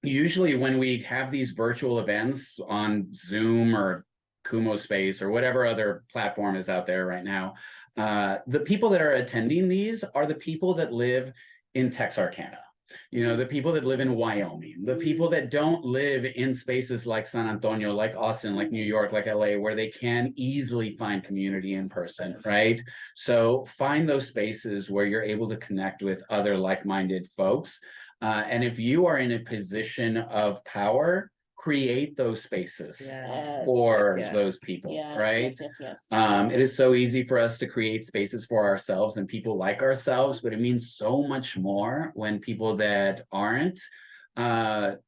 usually when we have these virtual events on Zoom or Kumo Space or whatever other platform is out there right now, the people that are attending these are the people that live in Texarkana, the people that live in Wyoming, the people that don't live in spaces like San Antonio, like Austin, like New York, like LA, where they can easily find community in person, right? So find those spaces where you're able to connect with other like-minded folks. And if you are in a position of power, create those spaces for those people, right? Yes. It is so easy for us to create spaces for ourselves and people like ourselves, but it means so much more when people that aren't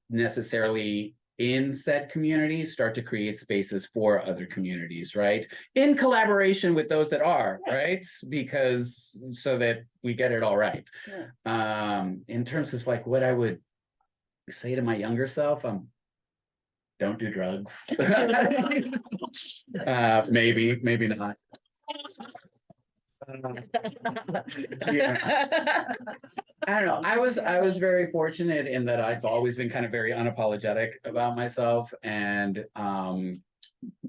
necessarily in said communities start to create spaces for other communities, right? In collaboration with those that are, right? Because so that we get it all right. In terms of like what I would say to my younger self, don't do drugs. Maybe not. I don't know. I was very fortunate in that I've always been kind of very unapologetic about myself, and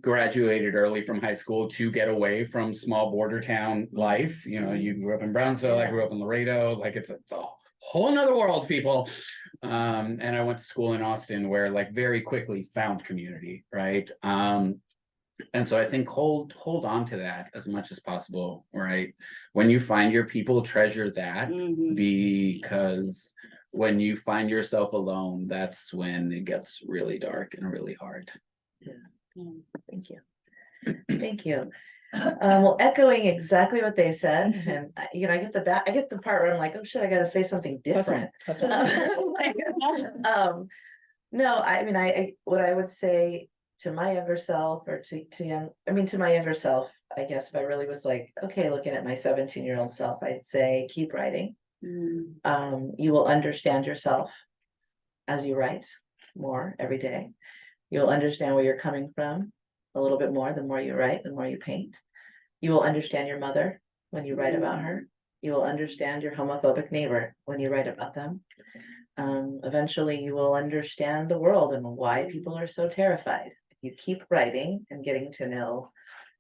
graduated early from high school to get away from small border town life. You grew up in Brownsville, I grew up in Laredo, like it's a whole nother world, people. And I went to school in Austin where like very quickly found community, right? And so I think hold on to that as much as possible, right? When you find your people, treasure that, because when you find yourself alone, that's when it gets really dark and really hard. Thank you. Thank you. Well, echoing exactly what they said, and I get the part where I'm like, oh shit, I gotta say something different. No, I mean, what I would say to my younger self, or to my younger self, I guess, if I really was like, okay, looking at my 17-year-old self, I'd say keep writing. You will understand yourself as you write more every day. You'll understand where you're coming from a little bit more. The more you write, the more you paint. You will understand your mother when you write about her. You will understand your homophobic neighbor when you write about them. Eventually you will understand the world and why people are so terrified. If you keep writing and getting to know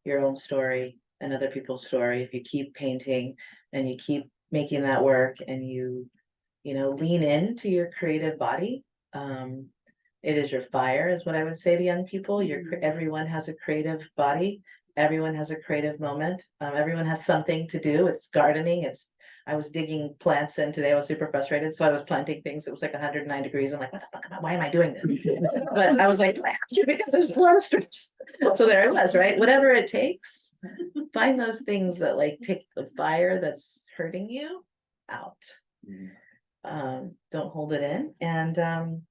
your own story and other people's story, if you keep painting and you keep making that work, and you lean into your creative body, it is your fire, is what I would say to young people. Everyone has a creative body. Everyone has a creative moment. Everyone has something to do. It's gardening. I was digging plants in today. I was super frustrated. So I was planting things. It was like 109 degrees. I'm like, what the fuck why am I doing this? But I was like, I have to because there's a lot of stress. So there it was, right? Whatever it takes, find those things that like take the fire that's hurting you out. Don't hold it in. And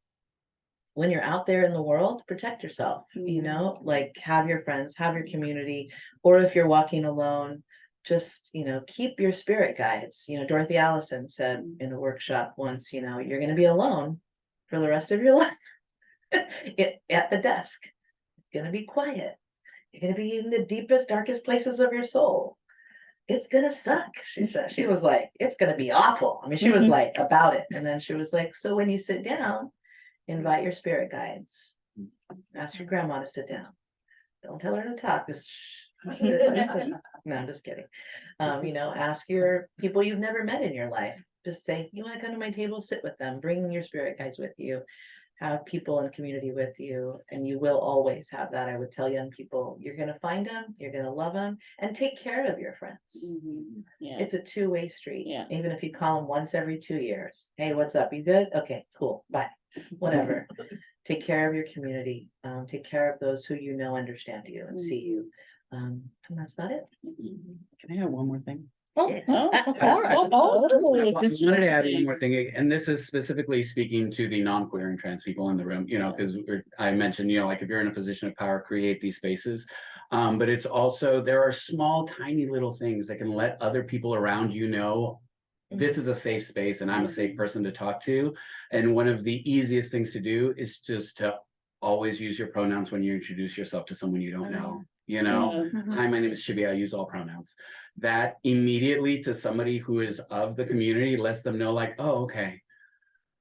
when you're out there in the world, protect yourself, you know, like have your friends, have your community, or if you're walking alone, just, you know, keep your spirit guides. You know, Dorothy Allison said in a workshop once, you know, you're going to be alone for the rest of your life at the desk. It's going to be quiet. You're going to be in the deepest, darkest places of your soul. It's going to suck. She said, she was like, it's going to be awful. I mean, she was like about it. And then she was like, so when you sit down, invite your spirit guides. Ask your grandma to sit down. Don't tell her to talk. Just listen. No, I'm just kidding. You know, ask your people you've never met in your life. Just say, you want to come to my table, sit with them, bring your spirit guides with you, have people in community with you, and you will always have that. I would tell young people, you're going to find them, you're going to love them, and take care of your friends. Yeah. It's a two-way street. Yeah. Even if you call them once every 2 years. Hey, what's up? You good? Okay, cool. Bye. Whatever. Take care of your community. Take care of those who you know understand you and see you. And that's about it. Can I add one more thing? Oh, Of course. I wanted to add one more thing, and this is specifically speaking to the non-queer and trans people in the room, you know, because I mentioned, you know, like if you're in a position of power, create these spaces. But it's also, there are small, tiny little things that can let other people around you know, this is a safe space and I'm a safe person to talk to. And one of the easiest things to do is just to always use your pronouns when you introduce yourself to someone you don't know. You know, hi, my name is Chibbi. I use all pronouns. That immediately to somebody who is of the community lets them know like, oh, okay,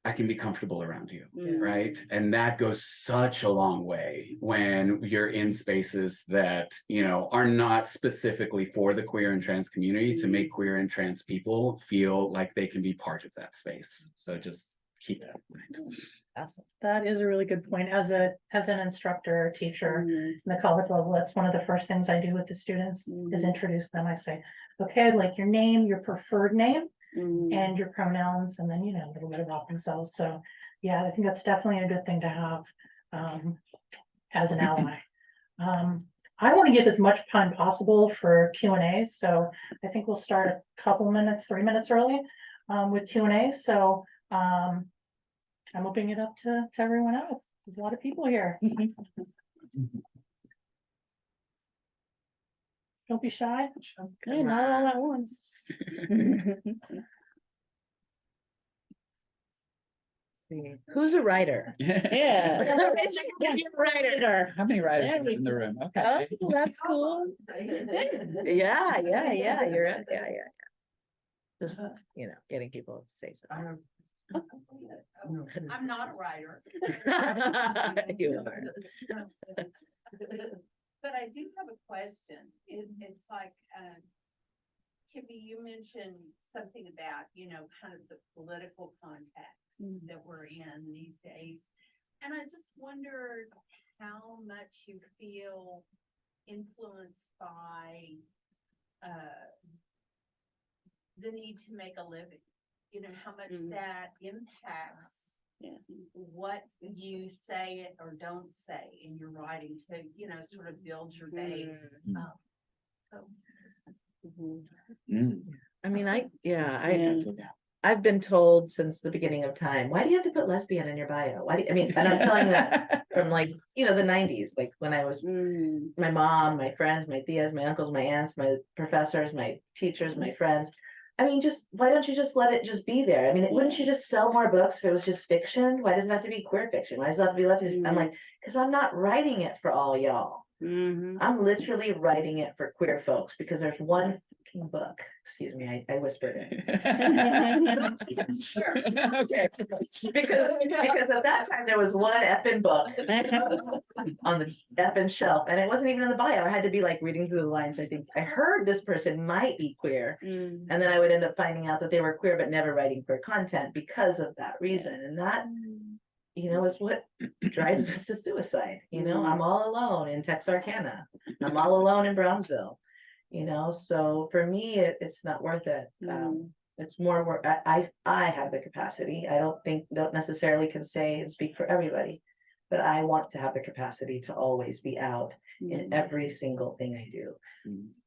I can be comfortable around you, right? And that goes such a long way when you're in spaces that, you know, are not specifically for the queer and trans community to make queer and trans people feel like they can be part of that space. So just keep that in mind. Awesome. That is a really good point. As an instructor, or teacher in the college level, that's one of the first things I do with the students is introduce them. I say, okay, I'd like your name, your preferred name, and your pronouns, and then, you know, a little bit about themselves. So yeah, I think that's definitely a good thing to have as an ally. I want to give as much time possible for Q&As, so I think we'll start a couple minutes, 3 minutes early with Q&A. So I'm opening it up to everyone else. There's a lot of people here. Don't be shy. Okay, not all at once. Who's a writer? Yeah. Raise your hand if you're a writer. How many writers There are we in the room? Okay. Oh, that's cool. Yeah, you're right. Yeah. Just, you know, getting people to say something. I'm not a writer. You are. But I do have a question. It's like, Chibbi, you mentioned something about, you know, kind of the political context that we're in these days. And I just wondered how much you feel influenced by the need to make a living. You know, how much that impacts what you say or don't say in your writing to, you know, sort of build your base. I mean, I've been told since the beginning of time, why do you have to put lesbian in your bio? Why do you, I mean, and I'm telling that from like, you know, the 90s, like when I was my mom, my friends, my tias, my uncles, my aunts, my professors, my teachers, my friends. I mean, just why don't you just let it just be there? I mean, wouldn't you just sell more books if it was just fiction? Why does it have to be queer fiction? Why does it have to be lesbian? I'm like, because I'm not writing it for all y'all. I'm literally writing it for queer folks because there's one fucking book. Excuse me, I whispered it. Sure. Okay. Because at that time there was one effing book on the effing shelf, and it wasn't even in the bio. I had to be like reading through the lines. I think I heard this person might be queer, and then I would end up finding out that they were queer but never writing queer content because of that reason. And that, you know, is what drives us to suicide. You know, I'm all alone in Texarkana. I'm all alone in Brownsville. You know, so for me, it's not worth it. It's more work. I have the capacity. I don't necessarily can say and speak for everybody, but I want to have the capacity to always be out in every single thing I do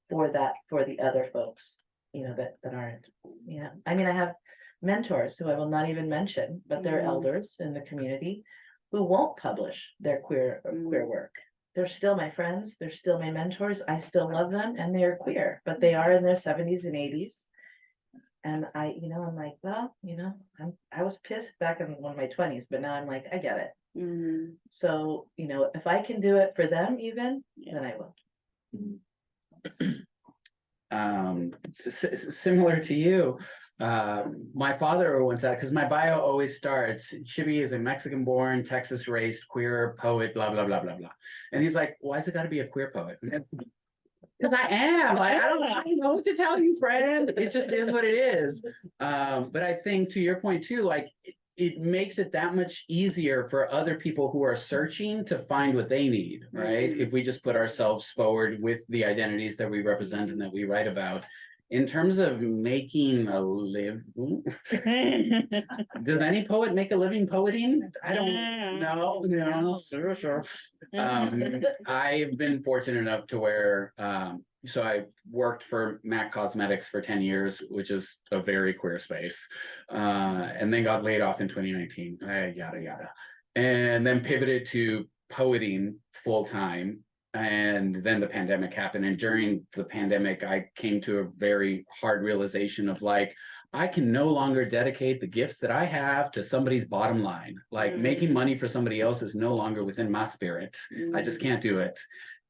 for the other folks, you know, that aren't, you know, I mean, I have mentors who I will not even mention, but they're elders in the community who won't publish their queer work. They're still my friends, they're still my mentors, I still love them, and they're queer, but they are in their 70s and 80s. And you know, I'm like, well, you know, I was pissed back in one of my 20s, but now I'm like, I get it. So, you know, if I can do it for them even, then I will. Similar to you, my father once said, because my bio always starts, Chibbi is a Mexican-born, Texas-raised queer poet, blah, blah, blah, blah, blah. And he's like, why's it gotta be a queer poet? Because I am, like, I don't know what to tell you, friend. It just is what it is. But I think to your point too, like, it makes it that much easier for other people who are searching to find what they need, right? If we just put ourselves forward with the identities that we represent and that we write about. In terms of making a living, does any poet make a living poeting? I don't know. No, sure. I've been fortunate enough to where, so I worked for MAC Cosmetics for 10 years, which is a very queer space, and then got laid off in 2019, yada, yada. And then pivoted to poeting full time. And then the pandemic happened. And during the pandemic, I came to a very hard realization of like, I can no longer dedicate the gifts that I have to somebody's bottom line. Like making money for somebody else is no longer within my spirit. I just can't do it.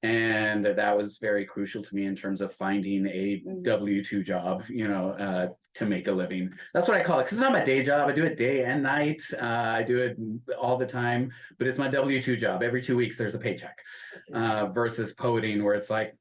And that was very crucial to me in terms of finding a W-2 job, you know, to make a living. That's what I call it, because it's not my day job. I do it day and night. I do it all the time, but it's my W-2 job. Every 2 weeks, there's a paycheck, versus poeting where it's like,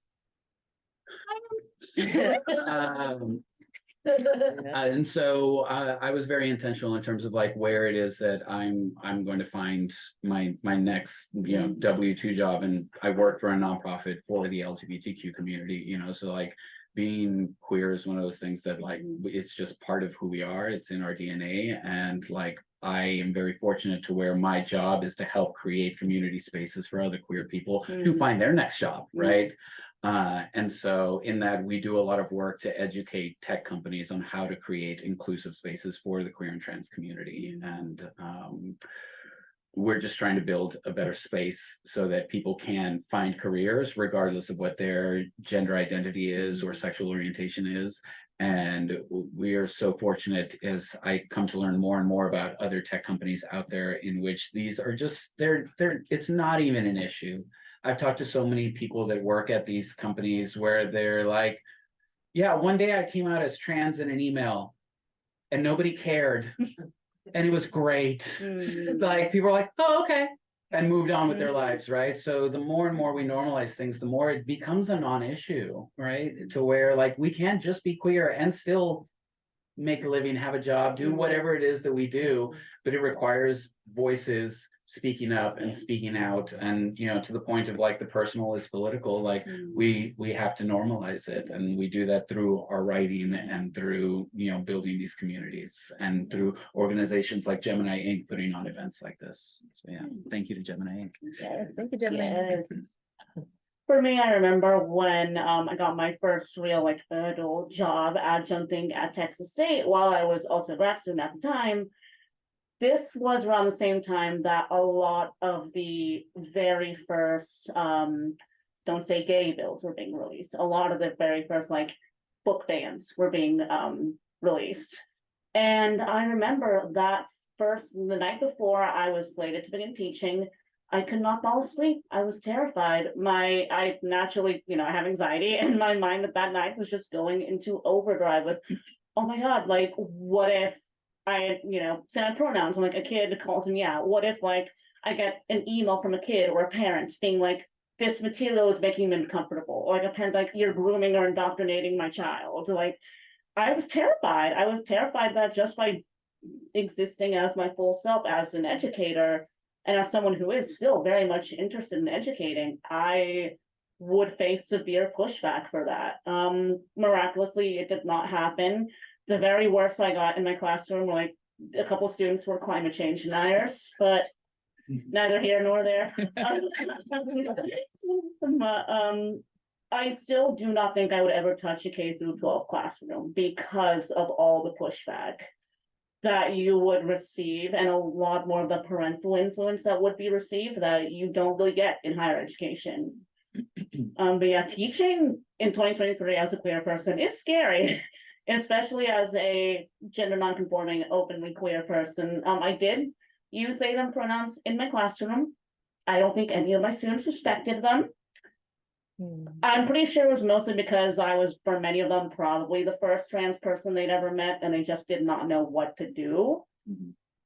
and so I was very intentional in terms of like where it is that I'm going to find my next, you know, W-2 job. And I work for a nonprofit for the LGBTQ community, you know, so like being queer is one of those things that like it's just part of who we are. It's in our DNA. And like I am very fortunate to where my job is to help create community spaces for other queer people to find their next job, right? And so in that, we do a lot of work to educate tech companies on how to create inclusive spaces for the queer and trans community. And we're just trying to build a better space so that people can find careers regardless of what their gender identity is or sexual orientation is. And we are so fortunate as I come to learn more and more about other tech companies out there in which these are just, it's not even an issue. I've talked to so many people that work at these companies where they're like, yeah, one day I came out as trans in an email and nobody cared. And it was great. Like people are like, oh, okay. And moved on with their lives, right? So the more and more we normalize things, the more it becomes a non-issue, right? To where like we can just be queer and still make a living, have a job, do whatever it is that we do, but it requires voices speaking up and speaking out. And you know, to the point of like the personal is political, like we have to normalize it, and we do that through our writing and through, you know, building these communities and through organizations like Gemini Inc. putting on events like this. So yeah, thank you to Gemini Inc. Yes, thank you, Gemini. For me, I remember when I got my first real like adult job adjuncting at Texas State while I was also a grad student at the time. This was around the same time that a lot of the very first Don't Say Gay bills were being released. A lot of the very first like book bans were being released. And I remember that the night before I was slated to begin teaching, I could not fall asleep. I was terrified. I naturally, you know, I have anxiety, and my mind at that night was just going into overdrive with, oh my God, like, what if I, you know, send pronouns and like a kid calls me out? What if like I get an email from a kid or a parent being like, this material is making them uncomfortable, or like a parent like, you're grooming or indoctrinating my child? Like, I was terrified. I was terrified that just by existing as my full self as an educator and as someone who is still very much interested in educating, I would face severe pushback for that. Miraculously, it did not happen. The very worst I got in my classroom, like a couple students were climate change deniers, but neither here nor there. I still do not think I would ever touch a K through 12 classroom because of all the pushback that you would receive and a lot more of the parental influence that would be received that you don't really get in higher education. But yeah, teaching in 2023 as a queer person is scary, especially as a gender nonconforming, openly queer person. I did use they them pronouns in my classroom. I don't think any of my students respected them. I'm pretty sure it was mostly because I was, for many of them, probably the first trans person they'd ever met, and they just did not know what to do.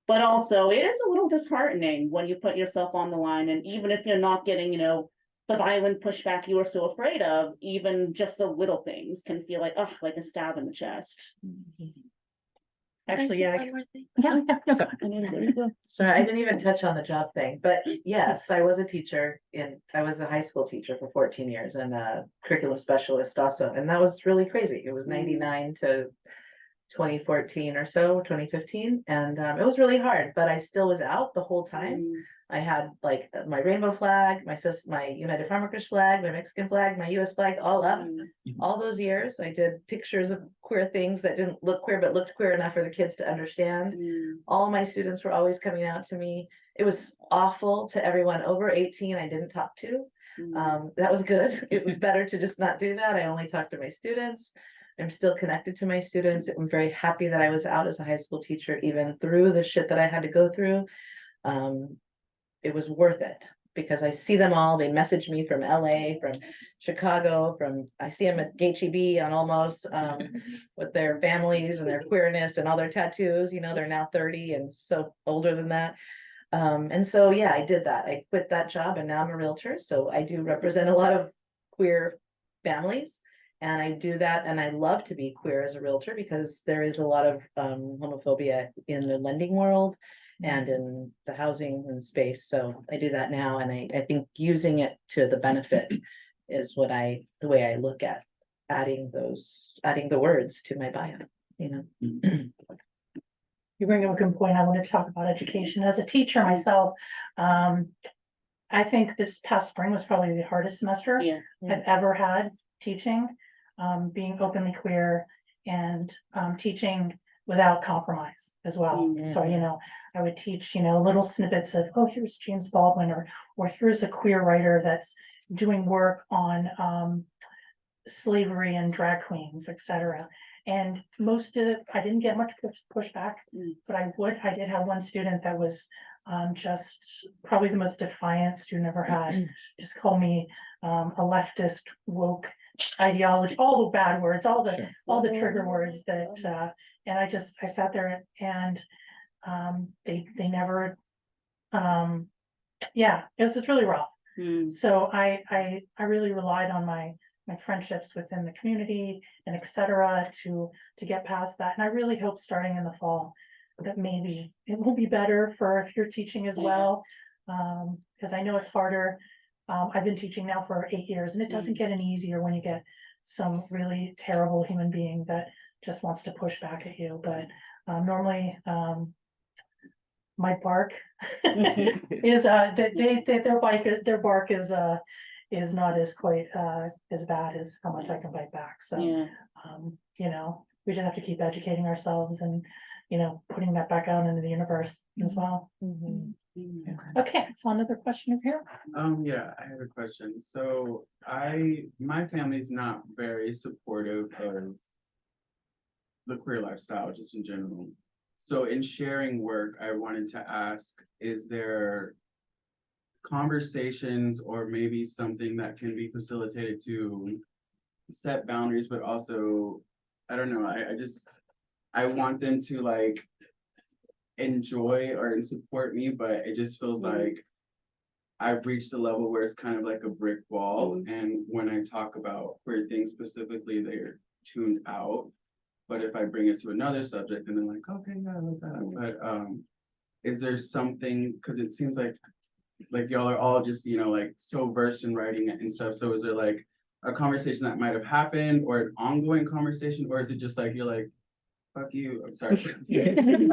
But also, it is a little disheartening when you put yourself on the line, and even if you're not getting, you know, the violent pushback you were so afraid of, even just the little things can feel like, oh, like a stab in the chest. Actually, yeah. So I didn't even touch on the job thing, but yes, I was a teacher I was a high school teacher for 14 years and a curriculum specialist also, and that was really crazy. It was 99 to 2014 or so, 2015, and it was really hard, but I still was out the whole time. I had like my rainbow flag, my United Farm Workers flag, my Mexican flag, my US flag, all up. All those years, I did pictures of queer things that didn't look queer, but looked queer enough for the kids to understand. All my students were always coming out to me. It was awful to everyone over 18 I didn't talk to. That was good. It was better to just not do that. I only talked to my students. I'm still connected to my students. I'm very happy that I was out as a high school teacher, even through the shit that I had to go through. It was worth it because I see them all. They message me from LA, from Chicago, I see them at Chibbi on almost with their families and their queerness and all their tattoos. You know, they're now 30 and so older than that. And so, yeah, I did that. I quit that job and now I'm a realtor. So I do represent a lot of queer families. And I do that, and I love to be queer as a realtor because there is a lot of homophobia in the lending world and in the housing and space. So I do that now, and I think using it to the benefit is the way I look at adding the words to my bio, you know. You bring up a good point. I want to talk about education. As a teacher myself, I think this past spring was probably the hardest semester I've ever had teaching, being openly queer and teaching without compromise as well. So, you know, I would teach, you know, little snippets of, oh, here's James Baldwin, or here's a queer writer that's doing work on slavery and drag queens, etc. And most of I didn't get much pushback, but I did have one student that was just probably the most defiant student I've ever had. Just called me a leftist woke ideology, all the bad words, all the trigger words that and I sat there and they never it was just really rough. So I really relied on my friendships within the community and etc. to get past that. And I really hope starting in the fall that maybe it will be better for if you're teaching as well. Because I know it's harder. I've been teaching now for 8 years and it doesn't get any easier when you get some really terrible human being that just wants to push back at you. But normally my bark is their bark is not as quite as bad as how much I can bite back. So you know, we just have to keep educating ourselves and, you know, putting that back out into the universe as well. Okay, so another question up here. Yeah, I have a question. So my family's not very supportive of the queer lifestyle, just in general. So in sharing work, I wanted to ask, is there conversations or maybe something that can be facilitated to set boundaries, but also, I don't know, I want them to like enjoy or support me, but it just feels like I've reached a level where it's kind of like a brick wall. And when I talk about queer things specifically, they're tuned out. But if I bring it to another subject and they're like, okay, yeah, I like that, but, is there something, cause it seems like y'all are all just, like so versed in writing and stuff, so is there like a conversation that might have happened or an ongoing conversation, or is it just like, you're like, fuck you, I'm sorry. But you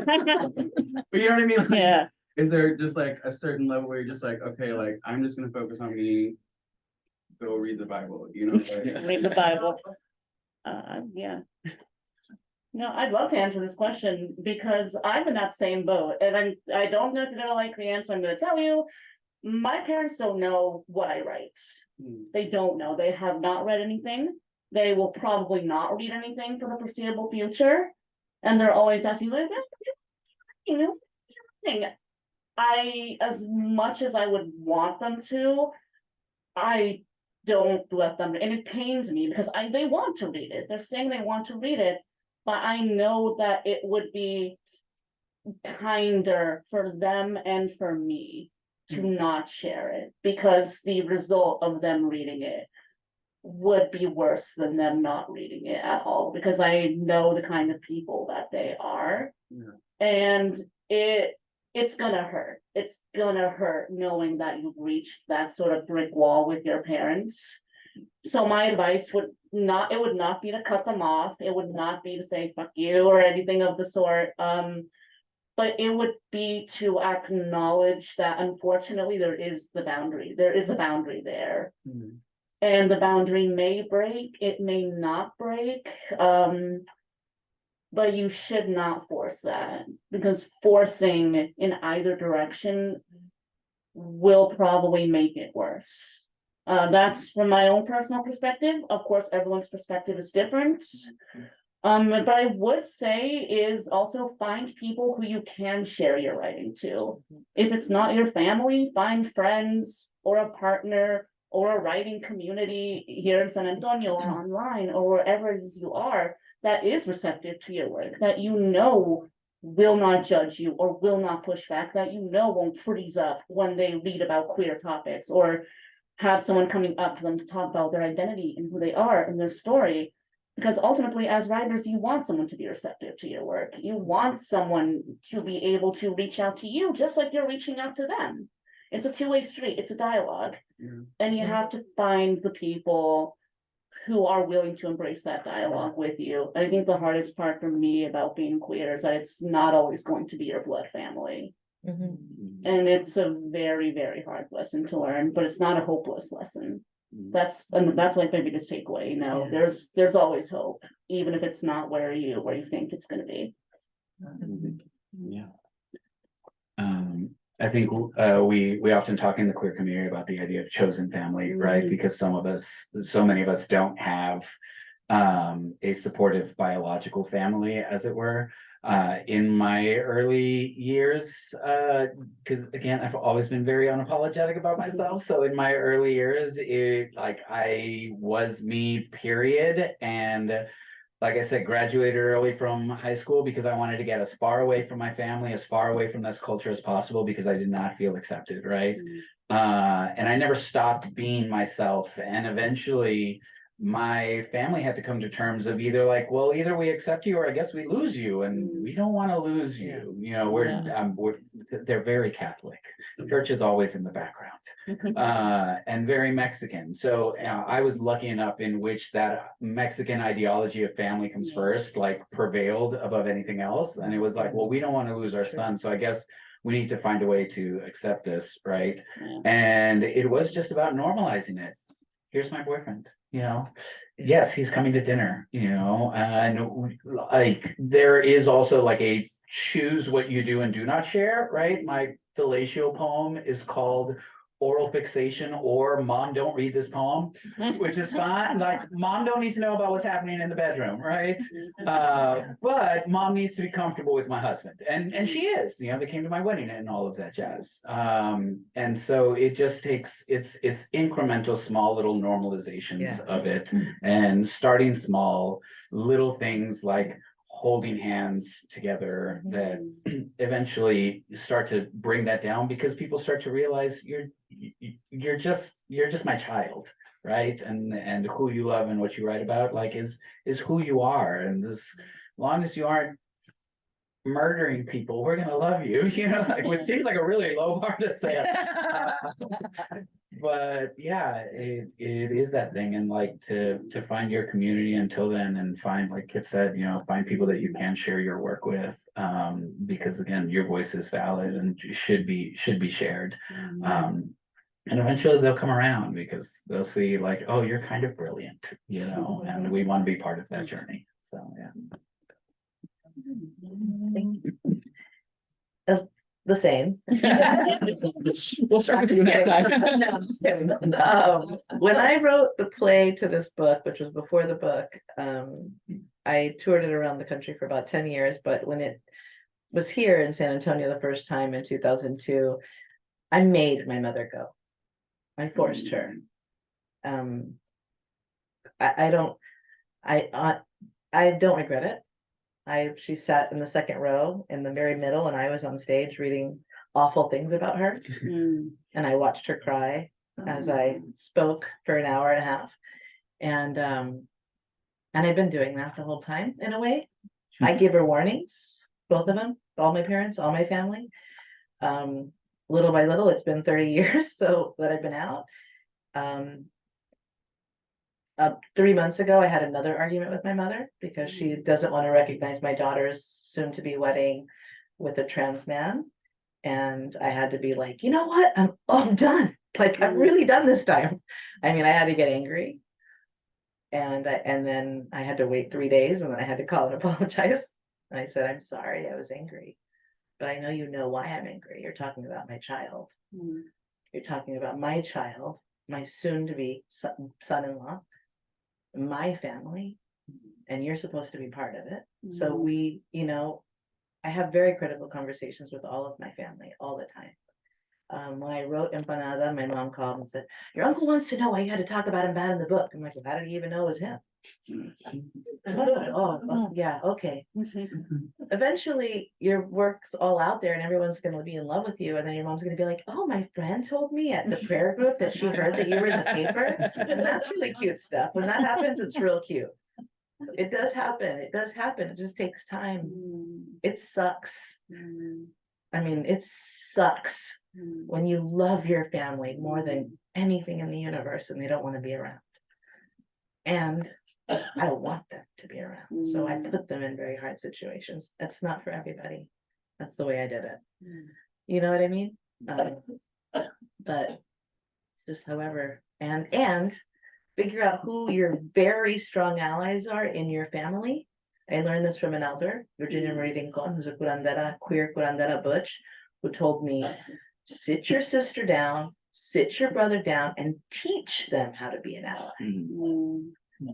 know what I mean? Like, Yeah, is there just like a certain level where you're just like, okay, like, I'm just gonna focus on me, go read the Bible, like- read the Bible. Yeah. No, I'd love to answer this question because I'm in that same boat and I don't know if you're gonna like the answer I'm gonna tell you. My parents don't know what I write. Hmm. They don't know. They have not read anything. They will probably not read anything for the foreseeable future. And they're always asking, like, you know, thing. As much as I would want them to, I don't let them, and it pains me because they want to read it. They're saying they want to read it, but I know that it would be kinder for them and for me to not share it because the result of them reading it would be worse than them not reading it at all because I know the kind of people that they are. Yeah. And it's gonna hurt. It's gonna hurt knowing that you've reached that sort of brick wall with your parents. So my advice would not be to cut them off. It would not be to say fuck you or anything of the sort. But it would be to acknowledge that unfortunately there is the boundary. There is a boundary there. Hmm. And the boundary may break, it may not break. But you should not force that because forcing in either direction will probably make it worse. That's from my own personal perspective. Of course, everyone's perspective is different. But I would say is also find people who you can share your writing to. If it's not your family, find friends or a partner or a writing community here in San Antonio or online or wherever it is you are that is receptive to your work, that you know will not judge you or will not push back, that you know won't freeze up when they read about queer topics or have someone coming up to them to talk about their identity and who they are and their story. Because ultimately, as writers, you want someone to be receptive to your work. You want someone to be able to reach out to you, just like you're reaching out to them. It's a two-way street. It's a dialogue. Yeah. And you have to find the people who are willing to embrace that dialogue with you. I think the hardest part for me about being queer is that it's not always going to be your blood family. And it's a very, very hard lesson to learn, but it's not a hopeless lesson. That's like my biggest takeaway, there's always hope, even if it's not where you think it's gonna be. Yeah. I think we often talk in the queer community about the idea of chosen family, right? Because so many of us don't have a supportive biological family, as it were. In my early years, because again, I've always been very unapologetic about myself. So in my early years, I was me, period. And like I said, graduated early from high school because I wanted to get as far away from my family, as far away from this culture as possible, because I did not feel accepted, right? And I never stopped being myself. And eventually my family had to come to terms of either we accept you or I guess we lose you, and we don't want to lose you. They're very Catholic. Church is always in the background, and very Mexican. So I was lucky enough in which that Mexican ideology of family comes first, prevailed above anything else. And it was like, well, we don't want to lose our son, so I guess we need to find a way to accept this, right? And it was just about normalizing it. Here's my boyfriend. Yes, he's coming to dinner, and there is also a choose what you do and do not share, right? My fellatio poem is called Oral Fixation, or Mom Don't Read This Poem, which is fine. Mom don't need to know about what's happening in the bedroom, right? But Mom needs to be comfortable with my husband, and she is. They came to my wedding and all of that jazz. And so it just takes it's incremental, small little normalizations of it, and starting small, little things like holding hands together that eventually start to bring that down, because people start to realize you're just my child, right? And who you love and what you write about is who you are. And long as you aren't murdering people, we're gonna love you, you know, like, it seems like a really low bar to set. But yeah, it is that thing, and like to find your community until then, and find, like Kit said, you know, find people that you can share your work with. Because again, your voice is valid and should be shared. And eventually they'll come around because they'll see like, oh, you're kind of brilliant, you know, and we want to be part of that journey. So yeah. The same. We'll start with you next time. When I wrote the play to this book, which was before the book, I toured it around the country for about 10 years, but when it was here in San Antonio the first time in 2002, I made my mother go. I forced her. I don't regret it. She sat in the second row in the very middle, and I was on stage reading awful things about her. And I watched her cry as I spoke for an hour and a half. And I've been doing that the whole time in a way. I give her warnings, both of them, all my parents, all my family. Little by little, it's been 30 years so that I've been out. 3 months ago, I had another argument with my mother because she doesn't want to recognize my daughter's soon-to-be wedding with a trans man. And I had to be like, you know what? I'm done. Like, I'm really done this time. I mean, I had to get angry. And then I had to wait 3 days, and then I had to call and apologize. And I said, I'm sorry, I was angry. But I know you know why I'm angry. You're talking about my child. You're talking about my child, my soon-to-be son-in-law, my family, and you're supposed to be part of it. So we, you know, I have very critical conversations with all of my family all the time. When I wrote M.F.A, my mom called and said, your uncle wants to know why you had to talk about him bad in the book. I'm like, well, how did he even know it was him? Oh, yeah, okay. Eventually your work's all out there and everyone's going to be in love with you, and then your mom's going to be like, oh, my friend told me at the prayer group that she heard that you were in the paper. And that's really cute stuff. When that happens, it's real cute. It does happen. It just takes time. It sucks. I mean, it sucks when you love your family more than anything in the universe and they don't want to be around. And I don't want them to be around. So I put them in very hard situations. That's not for everybody. That's the way I did it. You know what I mean? But it's just however, and figure out who your very strong allies are in your family. I learned this from an elder, Virginia Marie Rincon, who's a curandera, queer curandera butch, who told me, sit your sister down, sit your brother down, and teach them how to be an ally.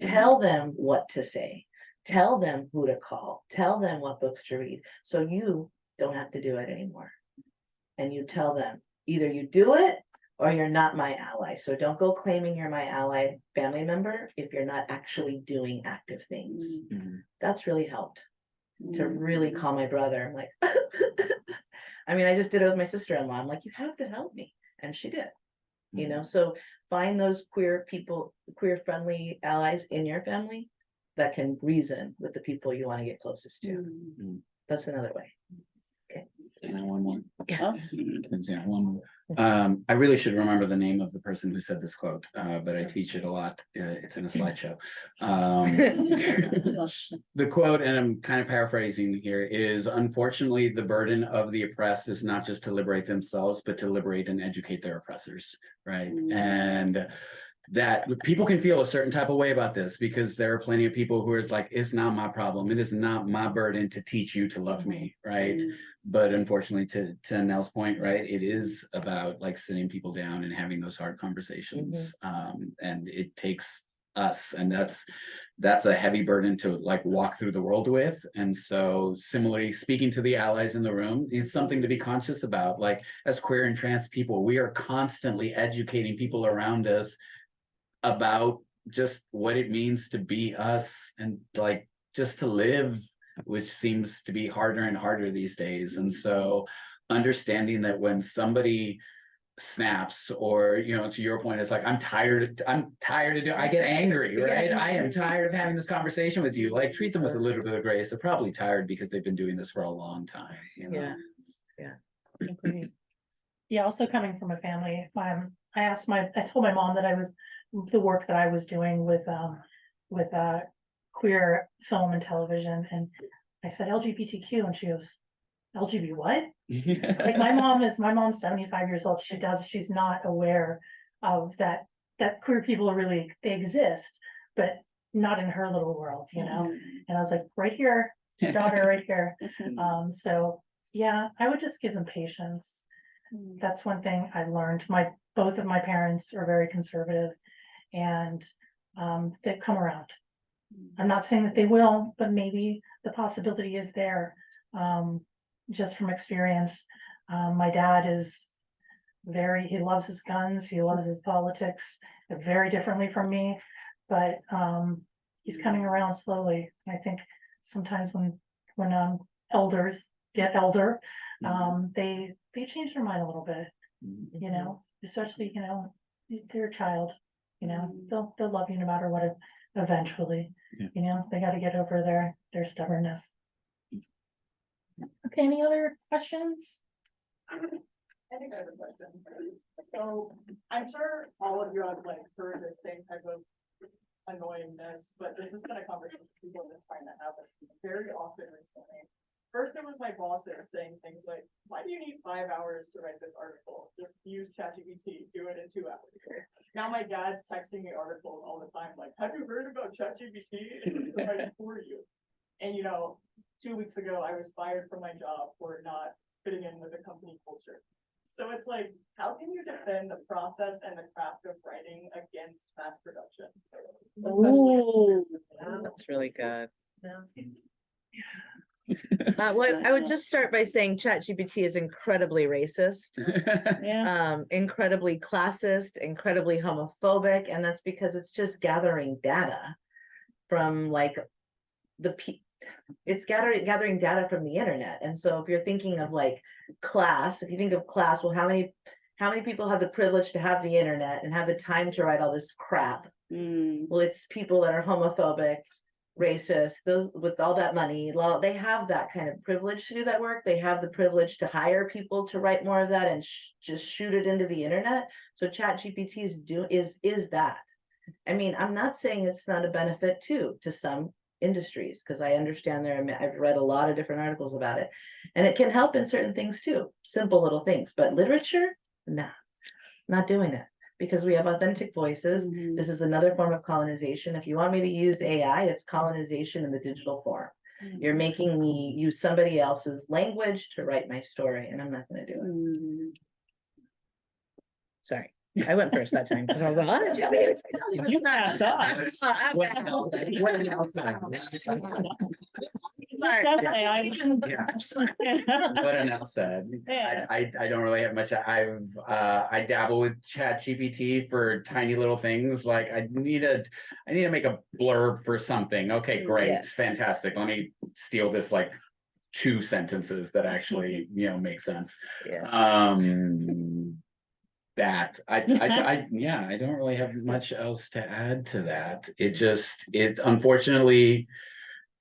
Tell them what to say. Tell them who to call. Tell them what books to read. So you don't have to do it anymore. And you tell them, either you do it or you're not my ally. So don't go claiming you're my ally family member if you're not actually doing active things. That's really helped to really call my brother. I'm like, I mean, I just did it with my sister-in-law. I'm like, you have to help me. And she did, you know, so find those queer people, queer friendly allies in your family that can reason with the people you want to get closest to. That's another way. Okay. And one more. Yeah, one more. I really should remember the name of the person who said this quote, but I teach it a lot. It's in a slideshow. The quote, and I'm kind of paraphrasing here, is unfortunately the burden of the oppressed is not just to liberate themselves, but to liberate and educate their oppressors, right? And that people can feel a certain type of way about this because there are plenty of people who is like, it's not my problem. It is not my burden to teach you to love me, right? But unfortunately, to Nell's point, right, it is about like sitting people down and having those hard conversations. And it takes us, and that's a heavy burden to like walk through the world with. And so similarly, speaking to the allies in the room, it's something to be conscious about. Like as queer and trans people, we are constantly educating people around us about just what it means to be us and like just to live, which seems to be harder and harder these days. And so understanding that when somebody snaps, or, you know, to your point, it's like, I'm tired of doing, I get angry, right? I am tired of having this conversation with you. Like, treat them with a little bit of grace. They're probably tired because they've been doing this for a long time, you know? Agreed. Yeah, also coming from a family, I told my mom that the work that I was doing with queer film and television, and I said LGBTQ, and she goes, LGB what? Like my mom's 75 years old. She's not aware of that queer people they exist, but not in her little world, you know? And I was like, right here, daughter, right here. So yeah, I would just give them patience. That's one thing I learned. Both of my parents are very conservative, and they've come around. I'm not saying that they will, but maybe the possibility is there. Just from experience, my dad is he loves his guns, he loves his politics, very differently from me, but he's coming around slowly. I think sometimes when elders get older, they change their mind a little bit, you know, especially, you know, they're a child, you know, they'll love you no matter what eventually, you know, they got to get over their stubbornness. Okay, any other questions? I think I have a question. So I'm sure all of you have like heard the same type of annoyingness, but this has been a conversation people have been trying to have very often recently. First, it was my bosses saying things like, why do you need 5 hours to write this article? Just use ChatGPT, do it in 2 hours. Now my dad's texting me articles all the time, like, have you heard about ChatGPT? It's writing for you. And you know, 2 weeks ago, I was fired from my job for not fitting in with the company culture. So it's like, how can you defend the process and the craft of writing against mass production? Ooh, that's really good. I would just start by saying ChatGPT is incredibly racist, incredibly classist, incredibly homophobic, and that's because it's just gathering data from like it's gathering data from the internet. And so if you're thinking of like class, if you think of class, well, how many people have the privilege to have the internet and have the time to write all this crap? Well, it's people that are homophobic, racist, those with all that money, they have that kind of privilege to do that work. They have the privilege to hire people to write more of that and just shoot it into the internet. So ChatGPT is that. I mean, I'm not saying it's not a benefit to some industries, because I understand I've read a lot of different articles about it, and it can help in certain things too, simple little things, but literature, nah, not doing it, because we have authentic voices. This is another form of colonization. If you want me to use AI, it's colonization in the digital form. You're making me use somebody else's language to write my story, and I'm not going to do it. Sorry, I went first that time because I was like, oh, You have What Anel said. I don't really have much. I dabble with ChatGPT for tiny little things. Like I need to make a blurb for something. Okay, great, Yes. fantastic. Let me steal this like 2 sentences that actually, you know, make sense. That I don't really have much else to add to that. It unfortunately,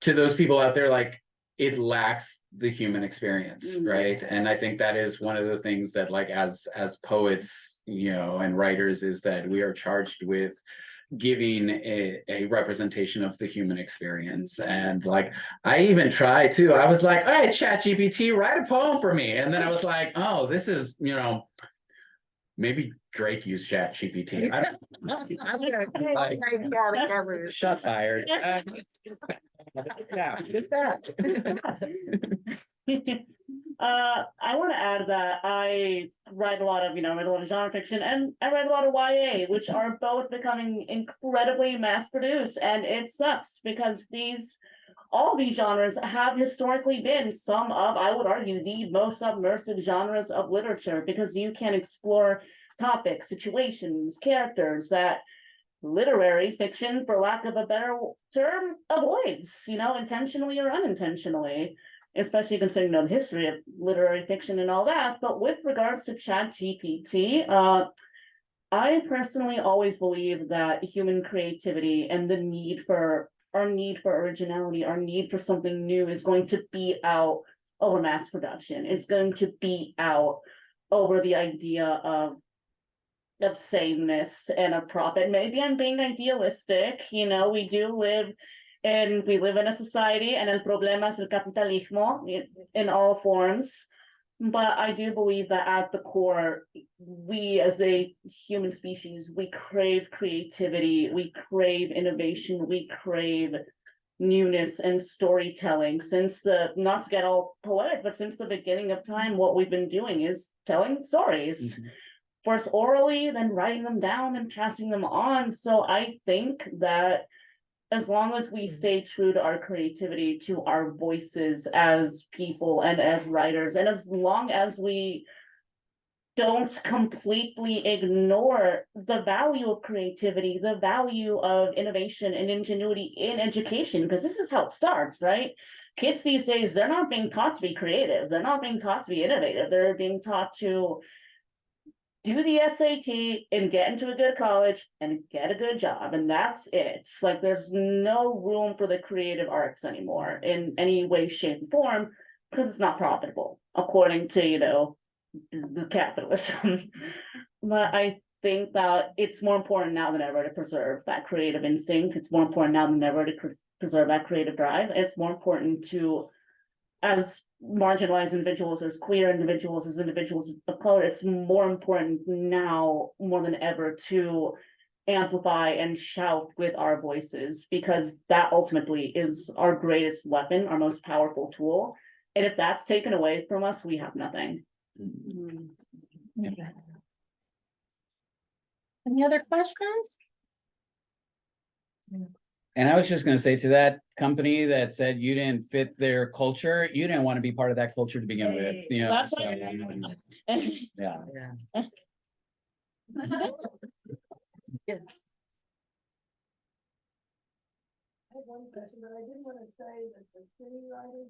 to those people out there, like, it lacks the human experience, right? And I think that is one of the things that, like, as poets, you know, and writers, is that we are charged with giving a representation of the human experience. And like, I even tried to, I was like, all right, ChatGPT, write a poem for me. And then I was like, oh, this is, you know, maybe Drake used ChatGPT. Shot tired. Yeah, it's bad. I want to add that I read a lot of genre fiction, and I read a lot of YA, which are both becoming incredibly mass produced, and it sucks because all these genres have historically been some of, I would argue, the most submersive genres of literature, because you can explore topics, situations, characters that literary fiction, for lack of a better term, avoids, intentionally or unintentionally. especially considering the history of literary fiction and all that. But with regards to ChatGPT, I personally always believe that human creativity and the need for originality, our need for something new is going to beat out over mass production. It's going to beat out over the idea of sameness and of profit. Maybe I'm being idealistic, we live in a society, and el problema es el capitalismo in all forms. But I do believe that at the core, we as a human species, we crave creativity, we crave innovation, we crave newness and storytelling. Not to get all poetic, but since the beginning of time, what we've been doing is telling stories. First orally, then writing them down and passing them on. So I think that as long as we stay true to our creativity, to our voices as people and as writers, and as long as we don't completely ignore the value of creativity, the value of innovation and ingenuity in education, because this is how it starts, right? Kids these days, they're not being taught to be creative. They're not being taught to be innovative. They're being taught to do the SAT and get into a good college and get a good job. And that's it. Like, there's no room for the creative arts anymore in any way, shape, or form, because it's not profitable, according to, the capitalism. But I think that it's more important now than ever to preserve that creative instinct. It's more important now than ever to preserve that creative drive. It's more important to, as marginalized individuals, as queer individuals, as individuals of color, it's more important now more than ever to amplify and shout with our voices, because that ultimately is our greatest weapon, our most powerful tool. And if that's taken away from us, we have nothing. Any other questions? And I was just gonna say, to that company that said you didn't fit their culture, you didn't want to be part of that culture to begin with, That's so, right. yeah. I have one question, but I did want to say that the city writers,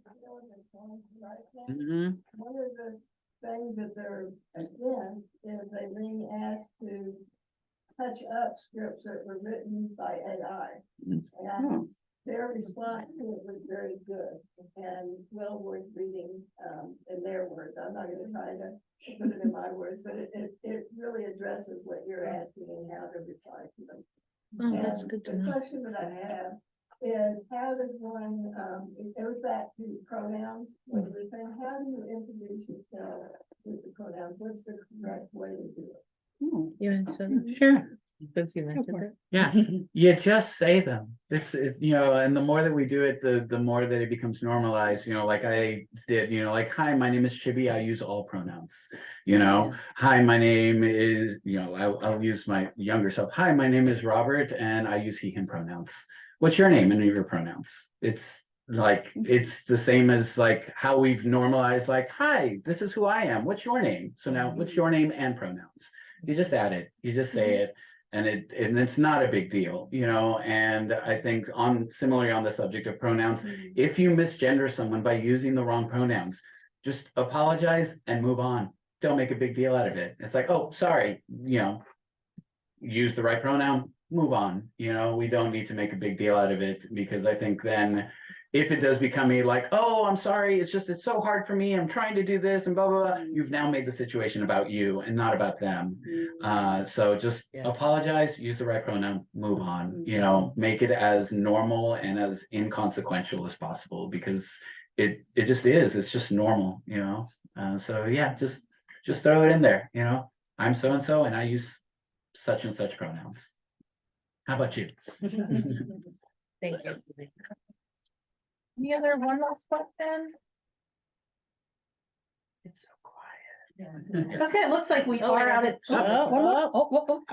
Mhm. one of the things that they're against is they being asked to touch up scripts that were written by AI. And their response to it was very good and well worth reading, in their words. I'm not gonna try to put it in my words, but it really addresses what you're asking and how to reply to them. Oh, that's good to The know. question that I have is, how does one, it goes back to pronouns, what you were saying, how do you introduce yourself with the pronouns? What's the correct way to do it? You mentioned, Sure. since you mentioned it. Yeah, you just say them. It's, and the more that we do it, the more that it becomes normalized, like I did, like, hi, my name is Chibbi, I use all pronouns, Yeah. hi, my name is, I'll use my younger self. Hi, my name is Robert and I use he, him pronouns. What's your name and your pronouns? It's it's the same as like how we've normalized, like, hi, this is who I am. What's your name? So now what's your name and pronouns? You just add it, you just say it. And it's not a big deal, and I think similarly on the subject of pronouns, if you misgender someone by using the wrong pronouns, just apologize and move on. Don't make a big deal out of it. It's like, oh, sorry, use the right pronoun, move on. We don't need to make a big deal out of it, because I think then if it does become oh, I'm sorry, it's so hard for me, I'm trying to do this and blah, blah, blah, you've now made the situation about you and not about them. So just apologize, use the right pronoun, move on, make it as normal and as inconsequential as possible, because it just is, it's just normal, so yeah, just throw it in there, I'm so-and-so and I use such and such pronouns. How about you? Thank you. Any other one last question? It's so quiet. Okay, it looks like we Oh, are I out of. got I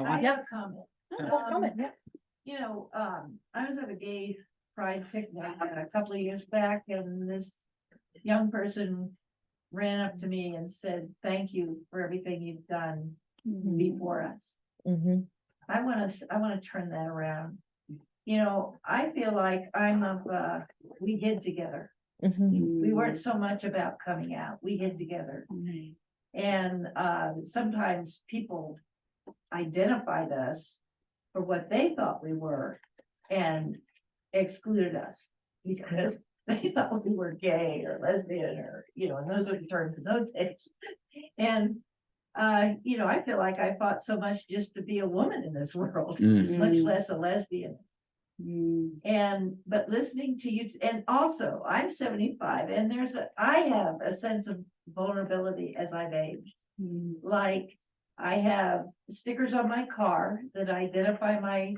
want- Yes. Comment. Comment, yeah. I was at a gay pride picnic a couple of years back, and this young person ran up to me and said, "Thank you for everything you've done before us." Mm-hmm. I wanna turn that around. I feel like we hid together. We weren't so much about coming out, we hid together. And sometimes people identified us for what they thought we were and excluded us because they thought we were gay or lesbian or, and those were the terms in those days. And, I feel like I fought so much just to be a woman in this world, much less a lesbian. But listening to you, and also I'm 75 and I have a sense of vulnerability as I've aged. Like I have stickers on my car that identify my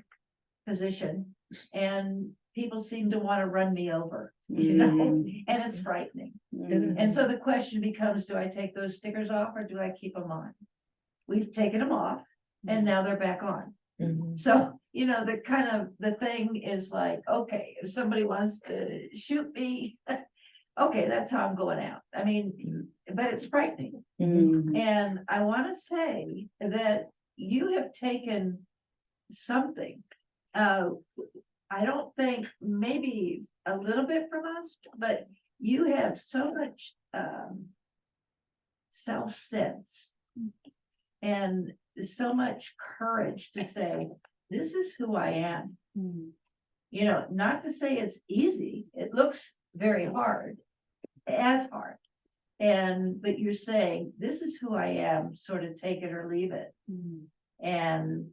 position and people seem to want to run me over, and it's frightening. And so the question becomes, do I take those stickers off or do I keep them on? We've taken them off and now they're back on. So, the thing is like, okay, if somebody wants to shoot me, okay, that's how I'm going out. I mean, but it's frightening. And I want to say that you have taken something, I don't think maybe a little bit from us, but you have so much self-sense and so much courage to say, this is who I am. Not to say it's easy. It looks very hard, as hard. But you're saying, this is who I am, sort of take it or leave it. And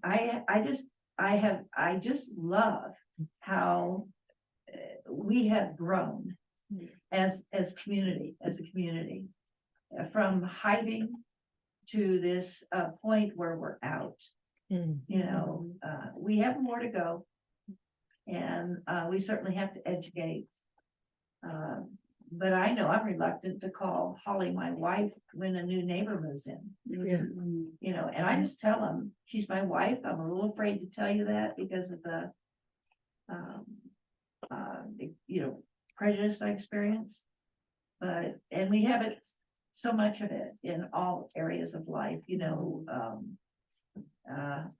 I just love how we have grown as a community, from hiding to this point where we're out. We have more to go, and we certainly have to educate. But I know I'm reluctant to call Holly my wife when a new neighbor moves in. And I just tell them she's my wife. I'm a little afraid to tell you that because of the prejudice I experience. And we have it, so much of it in all areas of life.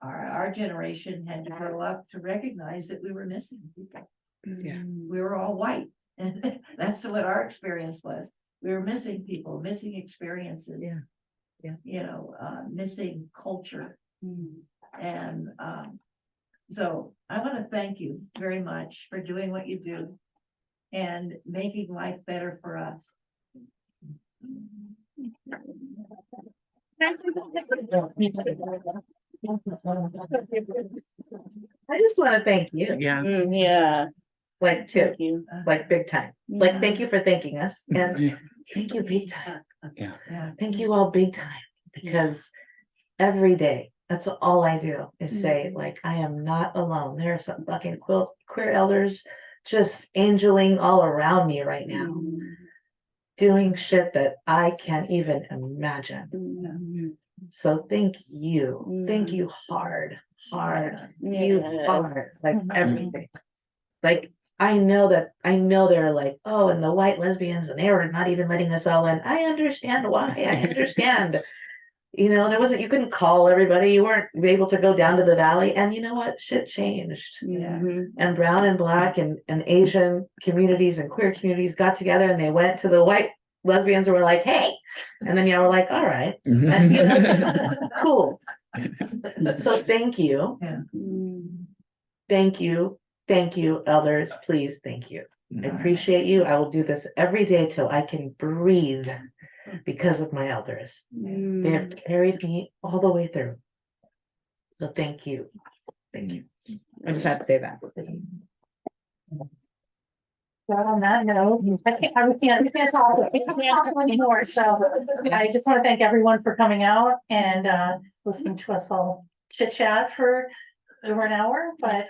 Our generation had to grow up to recognize that we were missing people. We were all white. And that's what our experience was. We were missing people, missing experiences. Missing culture. And so I want to thank you very much for doing what you do and making life better for us. I just want to thank you. Yeah. Like too, Thank you. like big time. Like thank you for thanking us, and thank you big time. Yeah. Thank you all big time, because every day that's all I do is say, like, I am not alone. There are some fucking queer elders just angeling all around me right now, doing shit that I can't even imagine. So thank you. Thank you hard. You hard, like everything. Like I know they're like, oh, and the white lesbians, and they were not even letting us all in. I understand why. I understand. You couldn't call everybody. You weren't able to go down to the valley. And you know what? Shit changed. And brown and black and Asian communities and queer communities got together and they went to the white lesbians and were like, hey. And then y'all were like, all right. And, cool. So thank you. Thank you. Thank you, elders. Please, thank you. I appreciate you. I will do this every day till I can breathe because of my elders. They have carried me all the way through. So thank you. Thank you. I just had to say that. Well, on that note, we can't talk anymore. So I just want to thank everyone for coming out and listening to us all chit chat for over an hour. But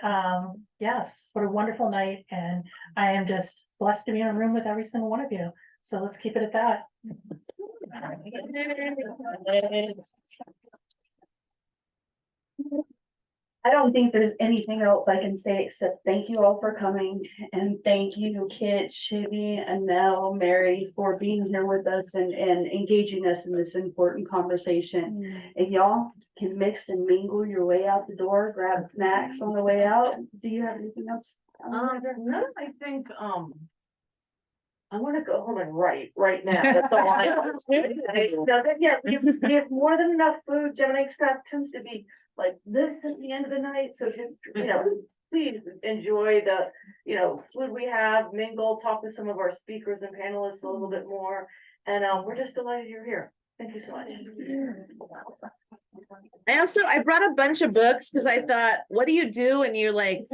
yes, what a wonderful night. And I am just blessed to be in a room with every single one of you. So let's keep it at that. I don't think there's anything else I can say except thank you all for coming and thank you, Kit, Chibbi, Anel, Mary, for being here with us and engaging us in this important conversation. And y'all can mix and mingle your way out the door, grab snacks on the way out. Do you have anything else? No, I think, I wanna go home and write right now, that's all I want to do. No, but yeah, we have more than enough food, Gemini staff tends to be like this at the end of the night, so just, please enjoy the, food we have, mingle, talk to some of our speakers and panelists a little bit more, and, we're just delighted you're here, thank you so much. I brought a bunch of books because I thought, what do you do when you're like,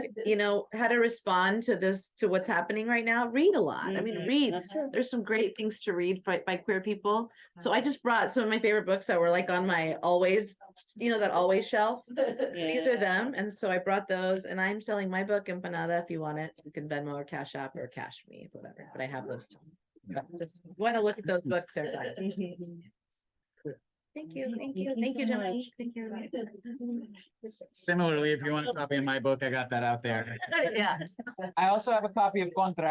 how to respond to this, to what's happening right now? Read a lot. I mean, read. There's some great things to read by queer people. So I just brought some of my favorite books that were like on my always, that always shelf. These are them. And so I brought those and I'm selling my book, M.F.A. If you want it, you can Venmo or Cash App or Cash Me, whatever. But I have those too. Just want to look at those books, they're fun. Thank you, Gemma. Thank you. Similarly, if you want a copy of my book, I got that out there. Yeah. I also have a copy of Contra.